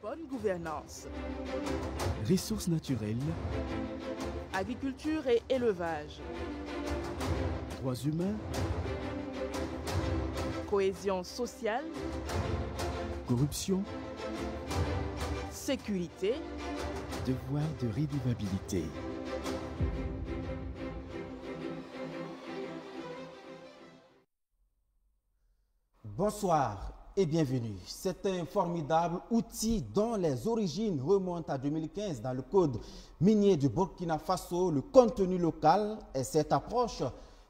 bonne gouvernance. Ressources naturelles. Agriculture et élevage. Droits humains. Cohésion sociale. Corruption. Sécurité. Devoir de rédivabilité. Bonsoir et bienvenue. C'est un formidable outil dont les origines remontent à 2015 dans le code minier du Burkina Faso, le contenu local et cette approche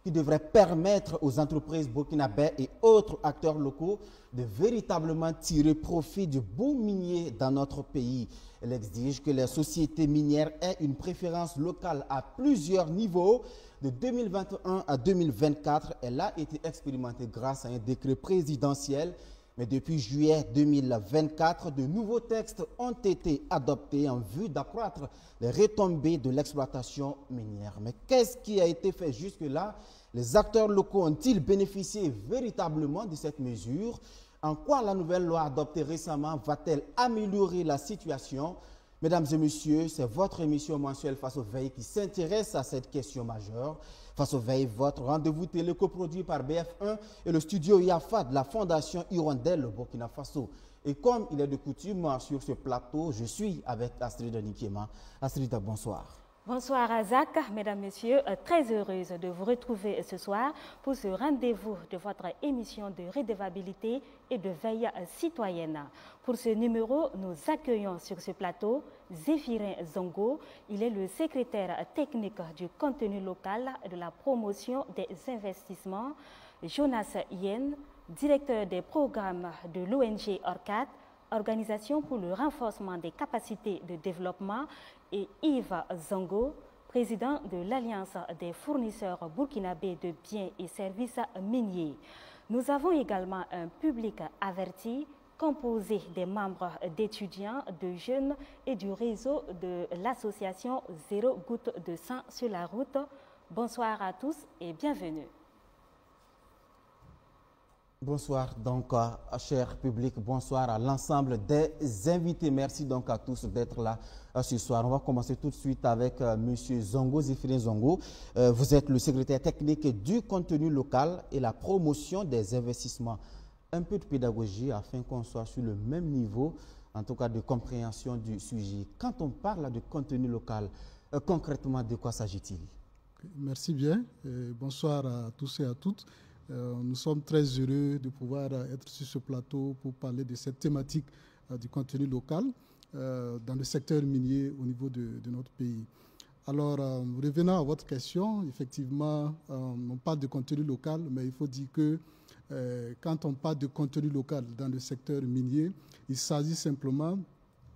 qui devrait permettre aux entreprises burkinabées et autres acteurs locaux de véritablement tirer profit du boom minier dans notre pays. Elle exige que les sociétés minières aient une préférence locale à plusieurs niveaux. De 2021 à 2024, elle a été expérimentée grâce à un décret présidentiel. Mais depuis juillet 2024, de nouveaux textes ont été adoptés en vue d'accroître les retombées de l'exploitation minière. Mais qu'est-ce qui a été fait jusque-là? Les acteurs locaux ont-ils bénéficié véritablement de cette mesure? En quoi la nouvelle loi adoptée récemment va-t-elle améliorer la situation? Mesdames et messieurs, c'est votre émission mensuelle Face aux Veilles qui s'intéresse à cette question majeure. Face aux Veilles, votre rendez-vous télé coproduit par BF1 et le studio IAFA de la Fondation Hirondelle au Burkina Faso. Et comme il est de coutume sur ce plateau, je suis avec Astrid Nikema. Astrid, bonsoir. Bonsoir Azak, mesdames, messieurs, très heureuse de vous retrouver ce soir pour ce rendez-vous de votre émission de redevabilité et de veille citoyenne. Pour ce numéro, nous accueillons sur ce plateau Zéphirin Zongo. Il est le secrétaire technique du contenu local et de la promotion des investissements. Jonas Yen, directeur des programmes de l'ONG ORCAD, Organisation pour le renforcement des capacités de développement, et Yves Zongo, président de l'Alliance des fournisseurs burkinabés de biens et services miniers. Nous avons également un public averti composé des membres d'étudiants, de jeunes et du réseau de l'association Zéro Goutte de Sang sur la route. Bonsoir à tous et bienvenue. Bonsoir donc, cher public, bonsoir à l'ensemble des invités. Merci donc à tous d'être là ce soir. On va commencer tout de suite avec M. Zongo, Zéphirin Zongo. Vous êtes le secrétaire technique du contenu local et la promotion des investissements. Un peu de pédagogie afin qu'on soit sur le même niveau, en tout cas de compréhension du sujet. Quand on parle de contenu local, concrètement, de quoi s'agit-il? Merci bien. Bonsoir à tous et à toutes. Nous sommes très heureux de pouvoir être sur ce plateau pour parler de cette thématique du contenu local dans le secteur minier au niveau de notre pays. Alors, revenant à votre question, effectivement, on parle de contenu local, mais il faut dire que quand on parle de contenu local dans le secteur minier, il s'agit simplement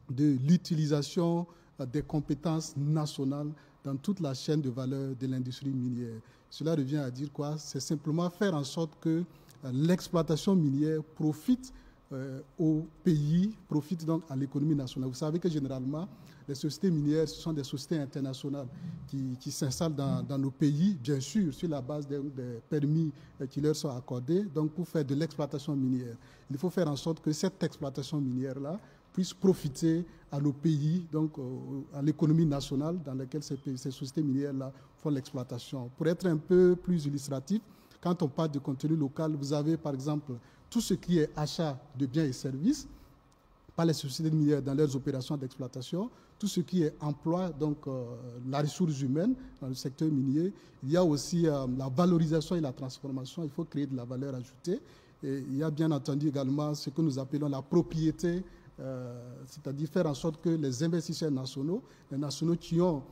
de l'utilisation des compétences nationales dans toute la chaîne de valeur de l'industrie minière. Cela revient à dire quoi? C'est simplement faire en sorte que l'exploitation minière profite au pays, profite donc à l'économie nationale. Vous savez que généralement, les sociétés minières, ce sont des sociétés internationales qui s'installent dans nos pays, bien sûr, sur la base des permis qui leur sont accordés, donc pour faire de l'exploitation minière. Il faut faire en sorte que cette exploitation minière-là puisse profiter à nos pays, donc à l'économie nationale dans laquelle ces sociétés minières-là font l'exploitation. Pour être un peu plus illustratif, quand on parle de contenu local, vous avez par exemple tout ce qui est achat de biens et services par les sociétés minières dans leurs opérations d'exploitation, tout ce qui est emploi, donc la ressource humaine dans le secteur minier. Il y a aussi la valorisation et la transformation, il faut créer de la valeur ajoutée. Et il y a bien entendu également ce que nous appelons la propriété, c'est-à-dire faire en sorte que les investisseurs nationaux, les nationaux qui ont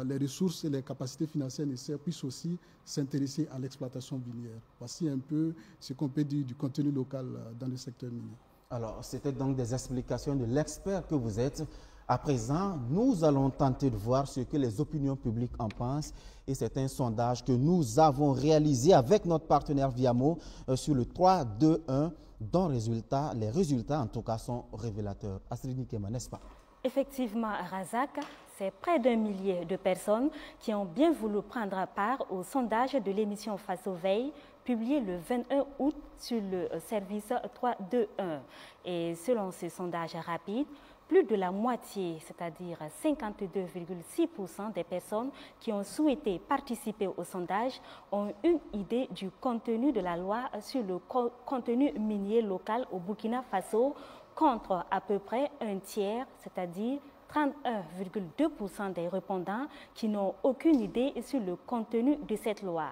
les ressources et les capacités financières nécessaires puissent aussi s'intéresser à l'exploitation minière. Voici un peu ce qu'on peut dire du contenu local dans le secteur minier. Alors, c'était donc des explications de l'expert que vous êtes. À présent, nous allons tenter de voir ce que les opinions publiques en pensent. Et c'est un sondage que nous avons réalisé avec notre partenaire Viamo sur le 3-2-1, dont les résultats en tout cas sont révélateurs. Astrid Nikema, n'est-ce pas? Effectivement, Razak, c'est près d'1 millier de personnes qui ont bien voulu prendre part au sondage de l'émission Face aux Veilles publié le 21 août sur le service 321. Et selon ce sondage rapide, plus de la moitié, c'est-à-dire 52,6% des personnes qui ont souhaité participer au sondage ont une idée du contenu de la loi sur le contenu minier local au Burkina Faso, contre à peu près un tiers, c'est-à-dire 31,2% des répondants qui n'ont aucune idée sur le contenu de cette loi.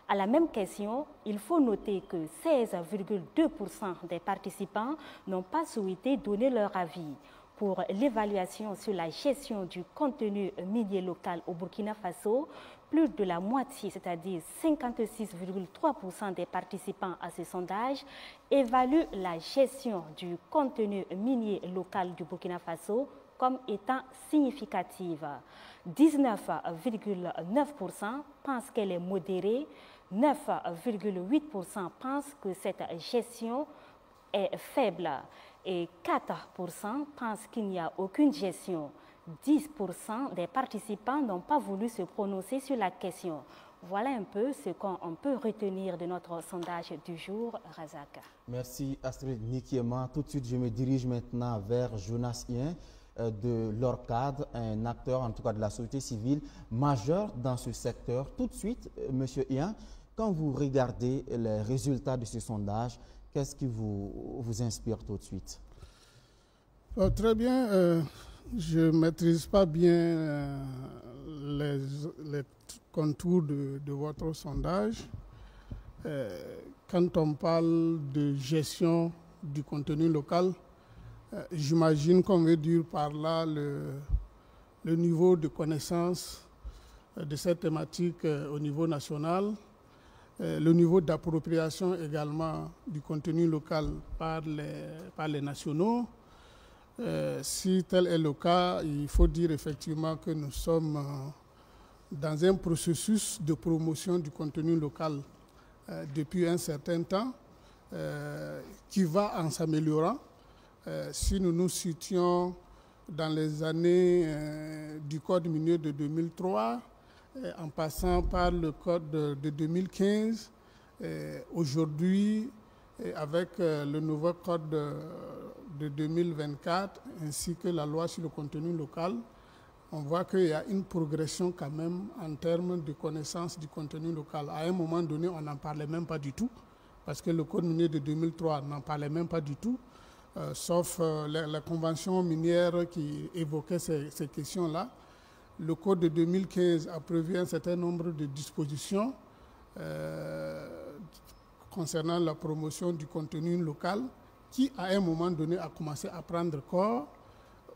À la même question, il faut noter que 16,2% des participants n'ont pas souhaité donner leur avis. Pour l'évaluation sur la gestion du contenu minier local au Burkina Faso, plus de la moitié, c'est-à-dire 56,3% des participants à ce sondage, évaluent la gestion du contenu minier local du Burkina Faso comme étant significative. 19,9% pensent qu'elle est modérée, 9,8% pensent que cette gestion est faible et 4% pensent qu'il n'y a aucune gestion. 10% des participants n'ont pas voulu se prononcer sur la question. Voilà un peu ce qu'on peut retenir de notre sondage du jour, Razak. Merci Astrid Nikiema. Tout de suite, je me dirige maintenant vers Jonas Ien de l'ORCAD, un acteur en tout cas de la société civile majeur dans ce secteur. Tout de suite, Monsieur Ien, quand vous regardez les résultats de ce sondage, qu'est-ce qui vous inspire tout de suite? Très bien. Je ne maîtrise pas bien les contours de votre sondage. Quand on parle de gestion du contenu local, j'imagine qu'on veut dire par là le niveau de connaissance de cette thématique au niveau national, le niveau d'appropriation également du contenu local par les nationaux. Si tel est le cas, il faut dire effectivement que nous sommes dans un processus de promotion du contenu local depuis un certain temps qui va en s'améliorant. Si nous nous situons dans les années du Code minier de 2003, en passant par le Code de 2015, aujourd'hui, avec le nouveau Code de 2024, ainsi que la loi sur le contenu local, on voit qu'il y a une progression quand même en termes de connaissance du contenu local. À un moment donné, on n'en parlait même pas du tout, parce que le Code minier de 2003 n'en parlait même pas du tout, sauf la convention minière qui évoquait ces questions-là. Le Code de 2015 a prévu un certain nombre de dispositions concernant la promotion du contenu local qui, à un moment donné, a commencé à prendre corps.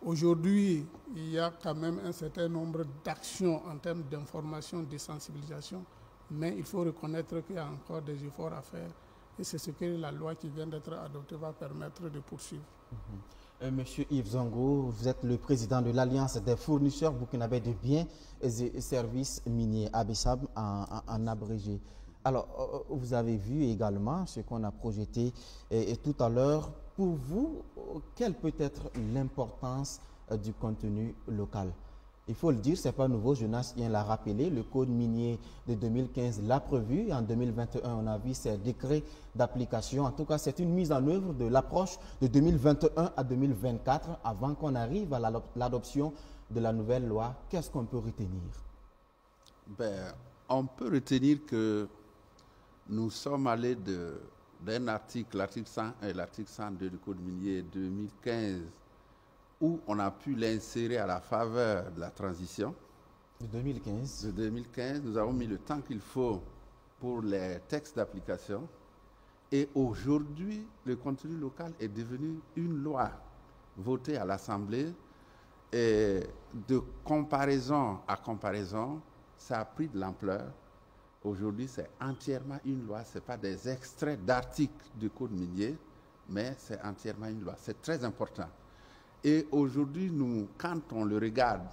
Aujourd'hui, il y a quand même un certain nombre d'actions en termes d'information, de sensibilisation, mais il faut reconnaître qu'il y a encore des efforts à faire et c'est ce que la loi qui vient d'être adoptée va permettre de poursuivre. Monsieur Yves Zongo, vous êtes le président de l'Alliance des fournisseurs burkinabés de biens et services miniers, ABISAB en abrégé. Alors, vous avez vu également ce qu'on a projeté tout à l'heure. Pour vous, quelle peut être l'importance du contenu local? Il faut le dire, ce n'est pas nouveau, Jonas vient l'a rappelé, le Code minier de 2015 l'a prévu. En 2021, on a vu ces décrets d'application. En tout cas, c'est une mise en œuvre de l'approche de 2021 à 2024 avant qu'on arrive à l'adoption de la nouvelle loi. Qu'est-ce qu'on peut retenir? On peut retenir que nous sommes allés d'un article, l'article 101 et l'article 102 du Code minier 2015, où on a pu l'insérer à la faveur de la transition. De 2015. De 2015, nous avons mis le temps qu'il faut pour les textes d'application. Et aujourd'hui, le contenu local est devenu une loi votée à l'Assemblée. Et de comparaison à comparaison, ça a pris de l'ampleur. Aujourd'hui, c'est entièrement une loi. Ce n'est pas des extraits d'articles du Code minier, mais c'est entièrement une loi. C'est très important. Et aujourd'hui, quand on le regarde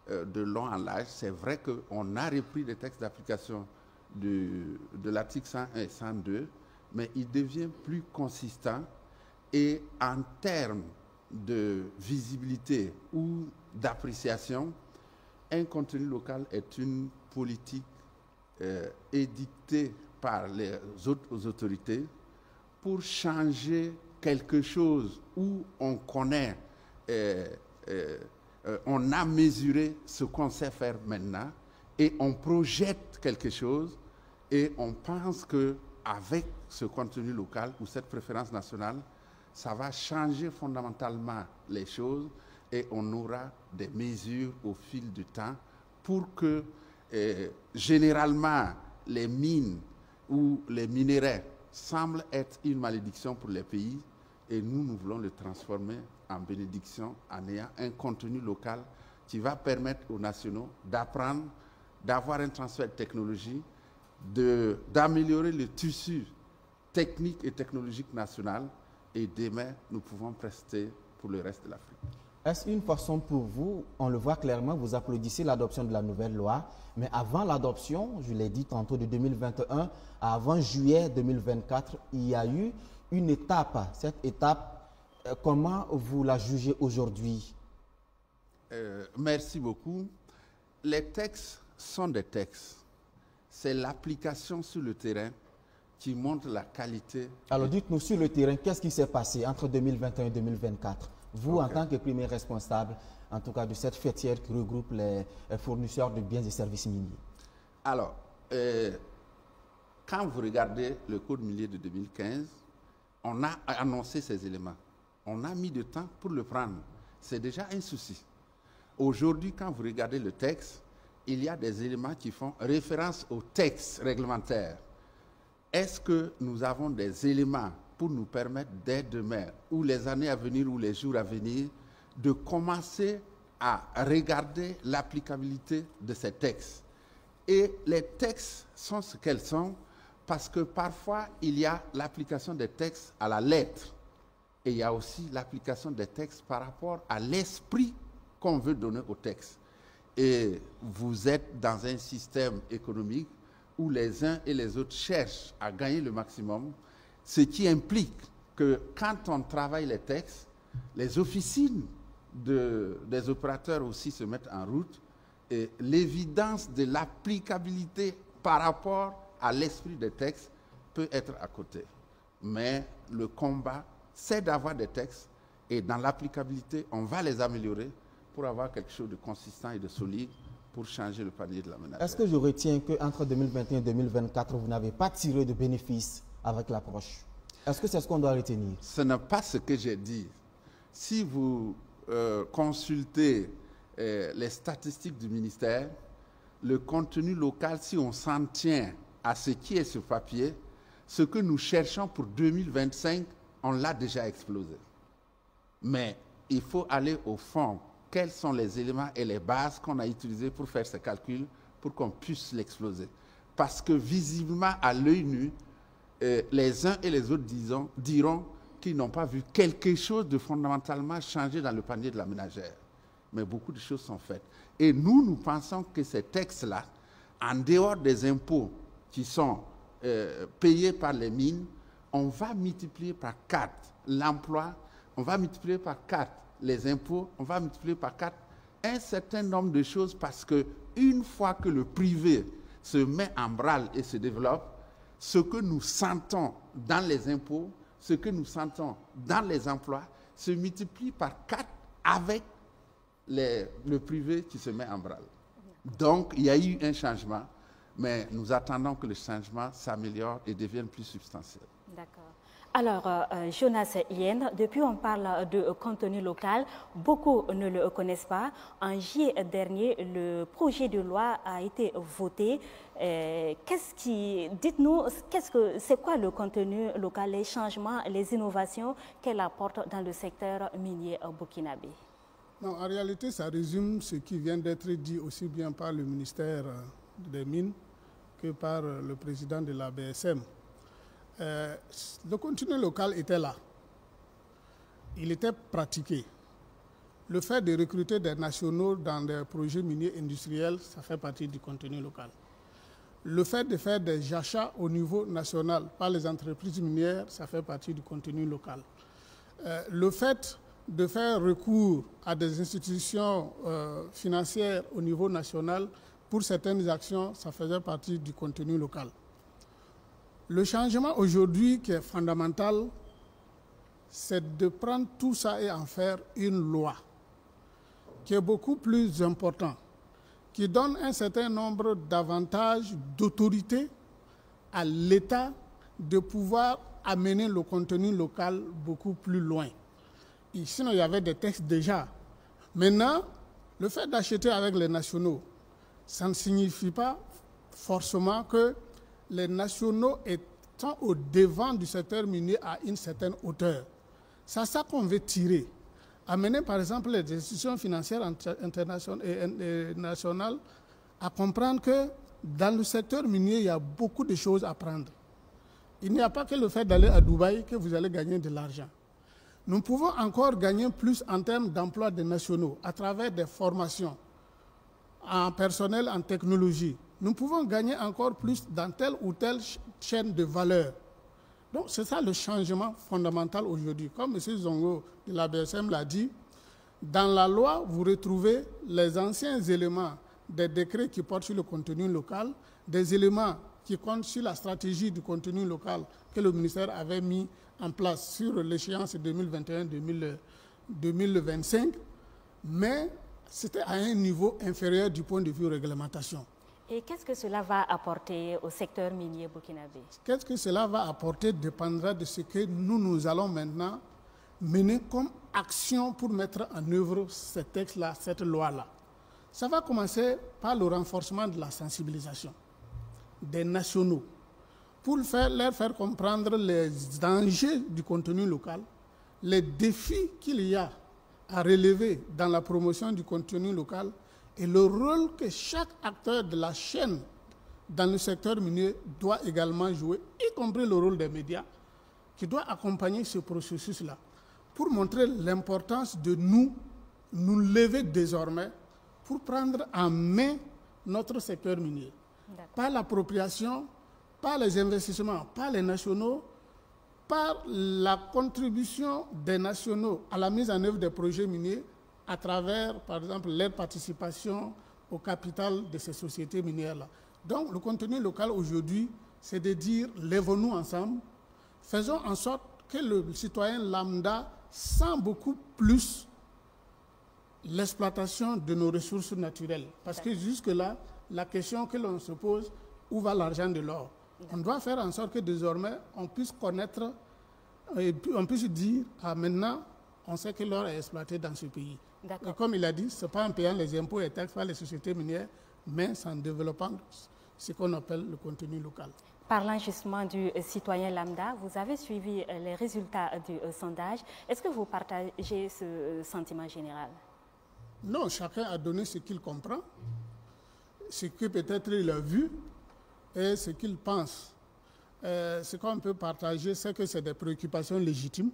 de long en large, c'est vrai qu'on a repris les textes d'application de l'article 101 et 102, mais il devient plus consistant et en termes de visibilité ou d'appréciation, un contenu local est une politique édictée par les autres autorités pour changer quelque chose où on connaît, on a mesuré ce qu'on sait faire maintenant et on projette quelque chose et on pense qu'avec ce contenu local ou cette préférence nationale, ça va changer fondamentalement les choses et on aura des mesures au fil du temps pour que généralement les mines ou les minerais semblent être une malédiction pour les pays et nous voulons le transformer en bénédiction en ayant un contenu local qui va permettre aux nationaux d'apprendre, d'avoir un transfert de technologie, d'améliorer le tissu technique et technologique national et demain, nous pouvons prester pour le reste de l'Afrique. Est-ce une façon pour vous, on le voit clairement, vous applaudissez l'adoption de la nouvelle loi, mais avant l'adoption, je l'ai dit tantôt de 2021, avant juillet 2024, il y a eu une étape. Cette étape, comment vous la jugez aujourd'hui? Merci beaucoup. Les textes sont des textes. C'est l'application sur le terrain qui montre la qualité. Alors dites-nous sur le terrain, qu'est-ce qui s'est passé entre 2021 et 2024? Vous, en tant que premier responsable, en tout cas de cette fêtière qui regroupe les fournisseurs de biens et services miniers. Alors, quand vous regardez le Code minier de 2015, on a annoncé ces éléments. On a mis du temps pour le prendre. C'est déjà un souci. Aujourd'hui, quand vous regardez le texte, il y a des éléments qui font référence au texte réglementaire. Est-ce que nous avons des éléments pour nous permettre dès demain, ou les années à venir, ou les jours à venir, de commencer à regarder l'applicabilité de ces textes? Et les textes sont ce qu'elles sont parce que parfois, il y a l'application des textes à la lettre et il y a aussi l'application des textes par rapport à l'esprit qu'on veut donner au texte. Et vous êtes dans un système économique où les uns et les autres cherchent à gagner le maximum, ce qui implique que quand on travaille les textes, les officines des opérateurs aussi se mettent en route et l'évidence de l'applicabilité par rapport à l'esprit des textes peut être à côté. Mais le combat, c'est d'avoir des textes et dans l'applicabilité, on va les améliorer pour avoir quelque chose de consistant et de solide pour changer le panier de la ménagère. Est-ce que je retiens qu'entre 2021 et 2024, vous n'avez pas tiré de bénéfices avec l'approche? Est-ce que c'est ce qu'on doit retenir? Ce n'est pas ce que j'ai dit. Si vous consultez les statistiques du ministère, le contenu local, si on s'en tient à ce qui est sur papier, ce que nous cherchons pour 2025, on l'a déjà explosé. Mais il faut aller au fond. Quels sont les éléments et les bases qu'on a utilisés pour faire ces calculs pour qu'on puisse l'exploser? Parce que visiblement, à l'œil nu, les uns et les autres diront qu'ils n'ont pas vu quelque chose de fondamentalement changé dans le panier de la ménagère. Mais beaucoup de choses sont faites. Et nous pensons que ces textes-là, en dehors des impôts qui sont payés par les mines, on va multiplier par 4 l'emploi, on va multiplier par 4 les impôts, on va multiplier par 4 un certain nombre de choses parce qu'une fois que le privé se met en branle et se développe, ce que nous sentons dans les impôts, ce que nous sentons dans les emplois, se multiplie par 4 avec le privé qui se met en branle. Donc, il y a eu un changement, mais nous attendons que le changement s'améliore et devienne plus substantiel. D'accord. Alors, Jonas Yen, depuis on parle de contenu local, beaucoup ne le connaissent pas. En juillet dernier, le projet de loi a été voté. Dites-nous, c'est quoi le contenu local, les changements, les innovations qu'elle apporte dans le secteur minier burkinabé? Non, en réalité, ça résume ce qui vient d'être dit aussi bien par le ministère des Mines que par le président de la BSM. Le contenu local était là. Il était pratiqué. Le fait de recruter des nationaux dans des projets miniers industriels, ça fait partie du contenu local. Le fait de faire des achats au niveau national par les entreprises minières, ça fait partie du contenu local. Le fait de faire recours à des institutions financières au niveau national pour certaines actions, ça faisait partie du contenu local. Le changement aujourd'hui qui est fondamental, c'est de prendre tout ça et en faire une loi qui est beaucoup plus important, qui donne un certain nombre d'avantages, d'autorité à l'État de pouvoir amener le contenu local beaucoup plus loin. Et sinon, il y avait des textes déjà. Maintenant, le fait d'acheter avec les nationaux, ça ne signifie pas forcément que les nationaux étant au devant du secteur minier à une certaine hauteur. C'est ça qu'on veut tirer. Amener par exemple les institutions financières internationales et nationales à comprendre que dans le secteur minier, il y a beaucoup de choses à prendre. Il n'y a pas que le fait d'aller à Dubaï que vous allez gagner de l'argent. Nous pouvons encore gagner plus en termes d'emploi des nationaux à travers des formations en personnel, en technologie. Nous pouvons gagner encore plus dans telle ou telle chaîne de valeur. Donc c'est ça le changement fondamental aujourd'hui. Comme M. Zongo de la BSM l'a dit, dans la loi, vous retrouvez les anciens éléments des décrets qui portent sur le contenu local, des éléments qui comptent sur la stratégie du contenu local que le ministère avait mis en place sur l'échéance 2021-2025, mais c'était à un niveau inférieur du point de vue réglementation. Et qu'est-ce que cela va apporter au secteur minier burkinabé? Qu'est-ce que cela va apporter dépendra de ce que nous allons maintenant mener comme action pour mettre en œuvre ce texte-là, cette loi-là. Ça va commencer par le renforcement de la sensibilisation des nationaux pour leur faire comprendre les dangers du contenu local, les défis qu'il y a à relever dans la promotion du contenu local et le rôle que chaque acteur de la chaîne dans le secteur minier doit également jouer, y compris le rôle des médias, qui doit accompagner ce processus-là pour montrer l'importance de nous lever désormais pour prendre en main notre secteur minier. Par l'appropriation, par les investissements, par les nationaux, par la contribution des nationaux à la mise en œuvre des projets miniers à travers, par exemple, leur participation au capital de ces sociétés minières-là. Donc, le contenu local aujourd'hui, c'est de dire, lèvons-nous ensemble, faisons en sorte que le citoyen lambda sent beaucoup plus l'exploitation de nos ressources naturelles. Parce que jusque-là, la question que l'on se pose, où va l'argent de l'or? On doit faire en sorte que désormais, on puisse connaître, et on puisse dire, ah, maintenant, on sait que l'or est exploité dans ce pays. Et comme il a dit, ce n'est pas en payant les impôts et taxes par les sociétés minières, mais en développant ce qu'on appelle le contenu local. Parlant justement du citoyen lambda, vous avez suivi les résultats du sondage. Est-ce que vous partagez ce sentiment général? Non, chacun a donné ce qu'il comprend, ce que peut-être il a vu et ce qu'il pense. Ce qu'on peut partager, c'est que c'est des préoccupations légitimes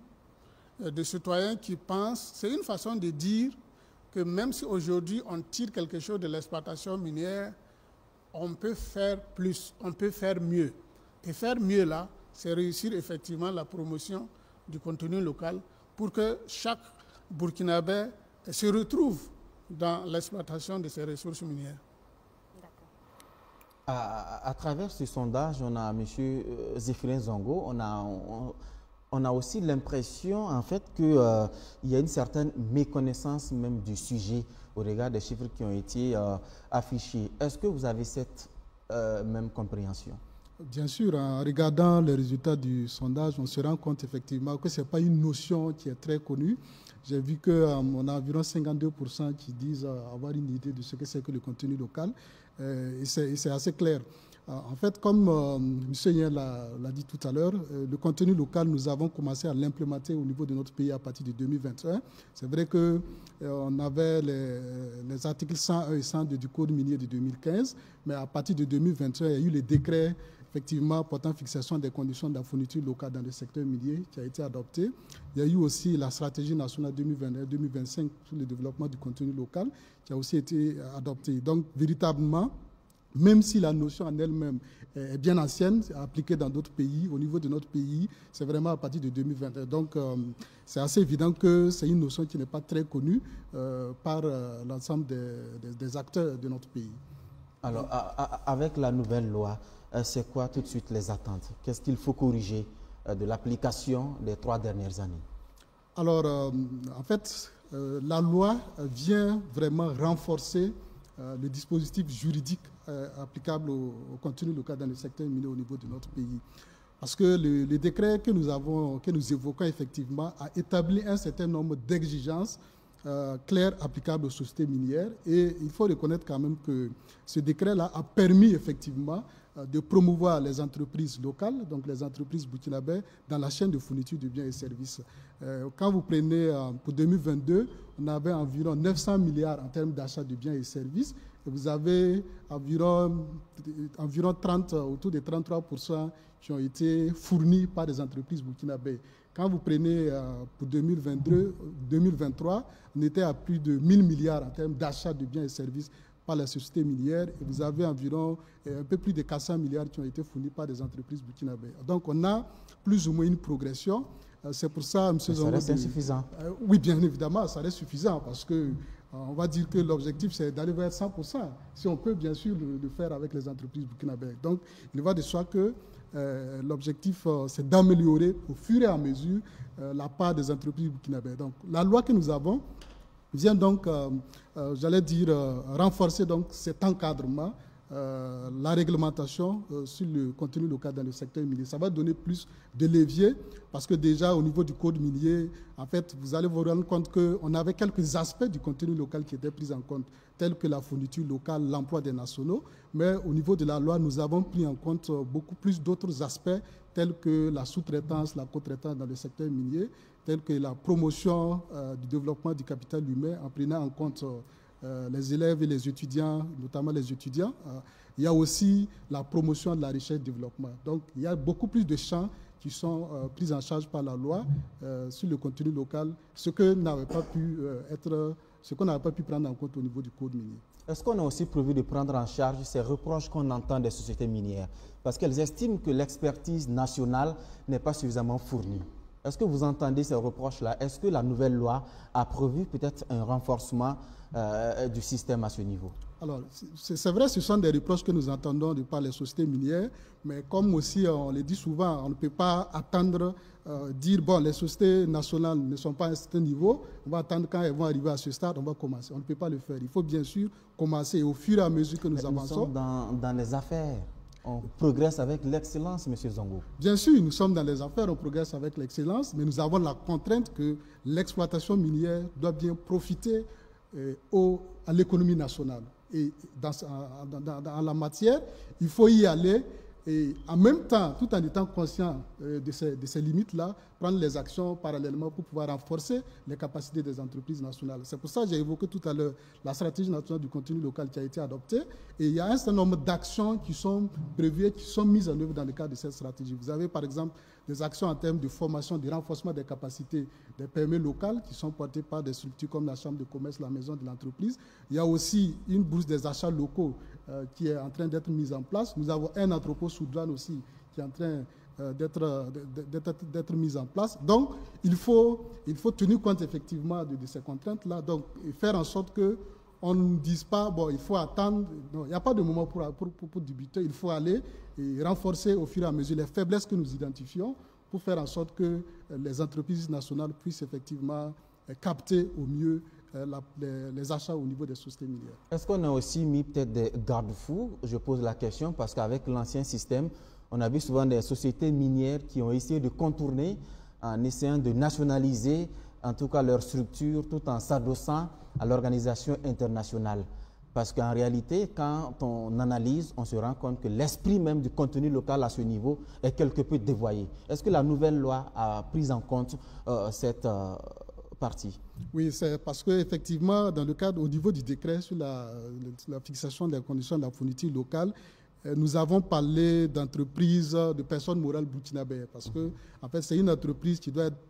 de citoyens qui pensent. C'est une façon de dire que même si aujourd'hui on tire quelque chose de l'exploitation minière, on peut faire plus, on peut faire mieux. Et faire mieux là, c'est réussir effectivement la promotion du contenu local pour que chaque Burkinabé se retrouve dans l'exploitation de ces ressources minières. À travers ce sondage, on a M. Zéphirin Zongo, on a aussi l'impression en fait qu'il y a une certaine méconnaissance même du sujet au regard des chiffres qui ont été affichés. Est-ce que vous avez cette même compréhension? Bien sûr, en regardant les résultats du sondage, on se rend compte effectivement que ce n'est pas une notion qui est très connue. J'ai vu qu'on a environ 52% qui disent avoir une idée de ce que c'est que le contenu local. Et c'est assez clair. En fait, comme M. Yen l'a dit tout à l'heure, le contenu local, nous avons commencé à l'implémenter au niveau de notre pays à partir de 2021. C'est vrai qu'on avait les articles 101 et 102 du Code minier de 2015, mais à partir de 2021, il y a eu les décrets effectivement portant fixation des conditions de la fourniture locale dans le secteur minier qui a été adopté. Il y a eu aussi la stratégie nationale 2021-2025 sur le développement du contenu local qui a aussi été adoptée. Donc, véritablement, même si la notion en elle-même est bien ancienne, appliquée dans d'autres pays, au niveau de notre pays, c'est vraiment à partir de 2021. Donc, c'est assez évident que c'est une notion qui n'est pas très connue par l'ensemble des acteurs de notre pays. Alors, avec la nouvelle loi, c'est quoi tout de suite les attentes? Qu'est-ce qu'il faut corriger de l'application des 3 dernières années? Alors, en fait, la loi vient vraiment renforcer le dispositif juridique applicable au contenu local dans le secteur minier au niveau de notre pays. Parce que le décret que nous évoquons effectivement a établi un certain nombre d'exigences claires applicables aux sociétés minières. Et il faut reconnaître quand même que ce décret-là a permis effectivement de promouvoir les entreprises locales, donc les entreprises burkinabè, dans la chaîne de fourniture de biens et services. Quand vous prenez pour 2022, on avait environ 900 milliards en termes d'achat de biens et services. Et vous avez environ 30, autour de 33% qui ont été fournis par des entreprises burkinabè. Quand vous prenez pour 2023, on était à plus de 1000 milliards en termes d'achat de biens et services par la société minière, et vous avez environ un peu plus de 400 milliards qui ont été fournis par des entreprises burkinabè. Donc on a plus ou moins une progression. C'est pour ça, M. Zongo... Ça reste insuffisant. Oui, bien évidemment, ça reste suffisant parce que on va dire que l'objectif, c'est d'aller vers 100%. Si on peut, bien sûr, le faire avec les entreprises burkinabè. Donc, il va de soi que l'objectif, c'est d'améliorer au fur et à mesure la part des entreprises burkinabè. Donc, la loi que nous avons vient donc, j'allais dire, renforcer donc cet encadrement, la réglementation sur le contenu local dans le secteur minier. Ça va donner plus de levier parce que déjà au niveau du code minier, en fait, vous allez vous rendre compte qu'on avait quelques aspects du contenu local qui étaient pris en compte, tels que la fourniture locale, l'emploi des nationaux. Mais au niveau de la loi, nous avons pris en compte beaucoup plus d'autres aspects, tels que la sous-traitance, la co-traitance dans le secteur minier, tels que la promotion du développement du capital humain en prenant en compte les élèves et les étudiants, notamment les étudiants. Il y a aussi la promotion de la recherche et développement. Donc, il y a beaucoup plus de champs qui sont pris en charge par la loi sur le contenu local, ce qu'on n'avait pas pu prendre en compte au niveau du code minier. Est-ce qu'on a aussi prévu de prendre en charge ces reproches qu'on entend des sociétés minières? Parce qu'elles estiment que l'expertise nationale n'est pas suffisamment fournie. Est-ce que vous entendez ces reproches-là? Est-ce que la nouvelle loi a prévu peut-être un renforcement du système à ce niveau? Alors, c'est vrai, ce sont des reproches que nous entendons de par les sociétés minières, mais comme aussi on le dit souvent, on ne peut pas attendre, dire, bon, les sociétés nationales ne sont pas à un certain niveau, on va attendre quand elles vont arriver à ce stade, on va commencer. On ne peut pas le faire. Il faut bien sûr commencer et au fur et à mesure que nous avançons. Nous sommes dans les affaires. On progresse avec l'excellence, M. Zongo. Bien sûr, nous sommes dans les affaires, on progresse avec l'excellence, mais nous avons la contrainte que l'exploitation minière doit bien profiter à l'économie nationale. Et dans la matière, il faut y aller et en même temps, tout en étant conscient de ces limites-là, prendre les actions parallèlement pour pouvoir renforcer les capacités des entreprises nationales. C'est pour ça que j'ai évoqué tout à l'heure la stratégie nationale du contenu local qui a été adoptée. Et il y a un certain nombre d'actions qui sont prévues et qui sont mises en œuvre dans le cadre de cette stratégie. Vous avez par exemple des actions en termes de formation, de renforcement des capacités des PME locales qui sont portées par des structures comme la Chambre de commerce, la Maison de l'entreprise. Il y a aussi une bourse des achats locaux qui est en train d'être mise en place. Nous avons un entrepôt sous douane aussi qui est en train d'être mise en place. Donc, il faut tenir compte effectivement de ces contraintes-là, donc et faire en sorte qu'on ne dise pas, bon, il faut attendre. Non, il n'y a pas de moment pour débuter. Il faut aller et renforcer au fur et à mesure les faiblesses que nous identifions pour faire en sorte que les entreprises nationales puissent effectivement capter au mieux les achats au niveau des sociétés minières. Est-ce qu'on a aussi mis peut-être des garde-fous? Je pose la question parce qu'avec l'ancien système, on a vu souvent des sociétés minières qui ont essayé de contourner en essayant de nationaliser en tout cas leur structure tout en s'adossant à l'organisation internationale. Parce qu'en réalité, quand on analyse, on se rend compte que l'esprit même du contenu local à ce niveau est quelque peu dévoyé. Est-ce que la nouvelle loi a pris en compte cette partie? Oui, c'est parce qu'effectivement, dans le cadre, au niveau du décret sur la fixation des conditions de la fourniture locale, nous avons parlé d'entreprises, de personnes morales burkinabè, parce que en fait, c'est une entreprise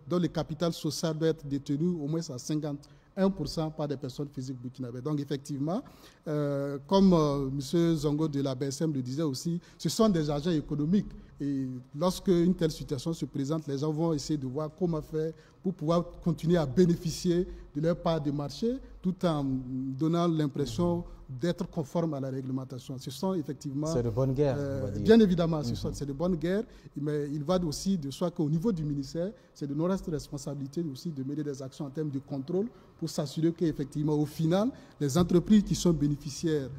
dont le capital social doit être détenu au moins à 51% par des personnes physiques burkinabè. Donc effectivement, comme M. Zongo de la BSM le disait aussi, ce sont des agents économiques Et lorsque une telle situation se présente, les gens vont essayer de voir comment faire pour pouvoir continuer à bénéficier de leur part de marché tout en donnant l'impression d'être conforme à la réglementation. Ce sont effectivement... C'est de bonne guerre, on va dire. Bien évidemment, c'est de bonne guerre, mais il va aussi de soi qu'au niveau du ministère, c'est de notre responsabilité aussi de mener des actions en termes de contrôle pour s'assurer qu'effectivement, au final, les entreprises qui sont bénéficiaires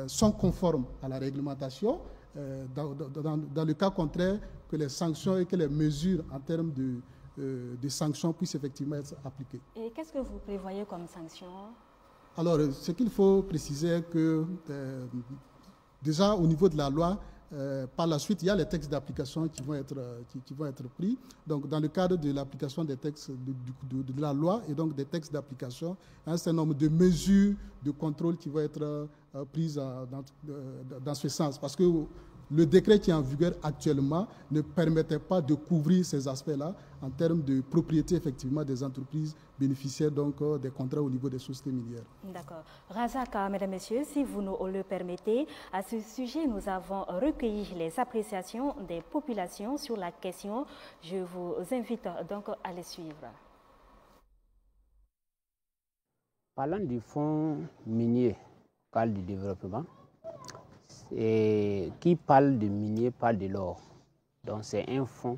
sont conformes à la réglementation. Dans le cas contraire, que les sanctions et que les mesures en termes de sanctions puissent effectivement être appliquées. Et qu'est-ce que vous prévoyez comme sanctions? Alors, ce qu'il faut préciser est que déjà au niveau de la loi, par la suite, il y a les textes d'application qui vont être pris. Donc, dans le cadre de l'application des textes de la loi et donc des textes d'application, il y a un certain nombre de mesures de contrôle qui vont être prises dans ce sens. Parce que le décret qui est en vigueur actuellement ne permettait pas de couvrir ces aspects-là en termes de propriété effectivement des entreprises bénéficiaires donc des contrats au niveau des sociétés minières. D'accord. Razak, mesdames, messieurs, si vous nous le permettez, à ce sujet, nous avons recueilli les appréciations des populations sur la question. Je vous invite donc à les suivre. Parlant du fonds minier local du développement, et qui parle de minier parle de l'or. Donc c'est un fonds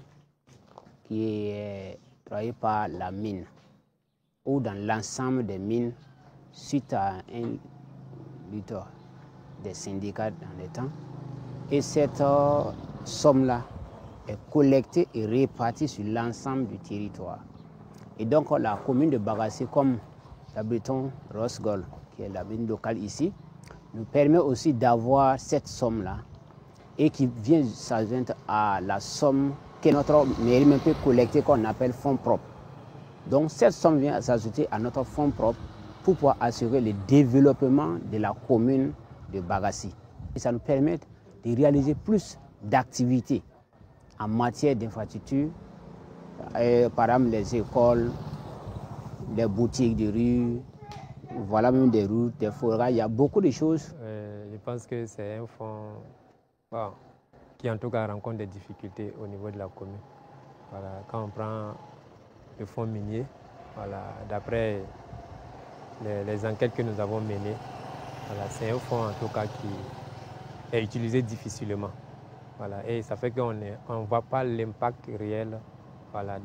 qui est travaillé par la mine ou dans l'ensemble des mines suite à un lutte des syndicats dans les temps. Et cette somme-là est collectée et répartie sur l'ensemble du territoire. Et donc la commune de Bagassi, comme l'habitant Rosgol, qui est la mine locale ici, nous permet aussi d'avoir cette somme-là et qui vient s'ajouter à la somme que notre mairie même peut collecter, qu'on appelle fonds propres. Donc cette somme vient s'ajouter à notre fonds propre pour pouvoir assurer le développement de la commune de Bagassi. Et ça nous permet de réaliser plus d'activités en matière d'infrastructure, par exemple les écoles, les boutiques de rue, voilà, même des routes, des forêts, il y a beaucoup de choses. Je pense que c'est un fonds qui en tout cas rencontre des difficultés au niveau de la commune. Voilà, quand on prend le fonds minier, voilà, d'après les enquêtes que nous avons menées, voilà, c'est un fonds en tout cas qui est utilisé difficilement. Voilà, et ça fait qu'on ne voit pas l'impact réel voilà,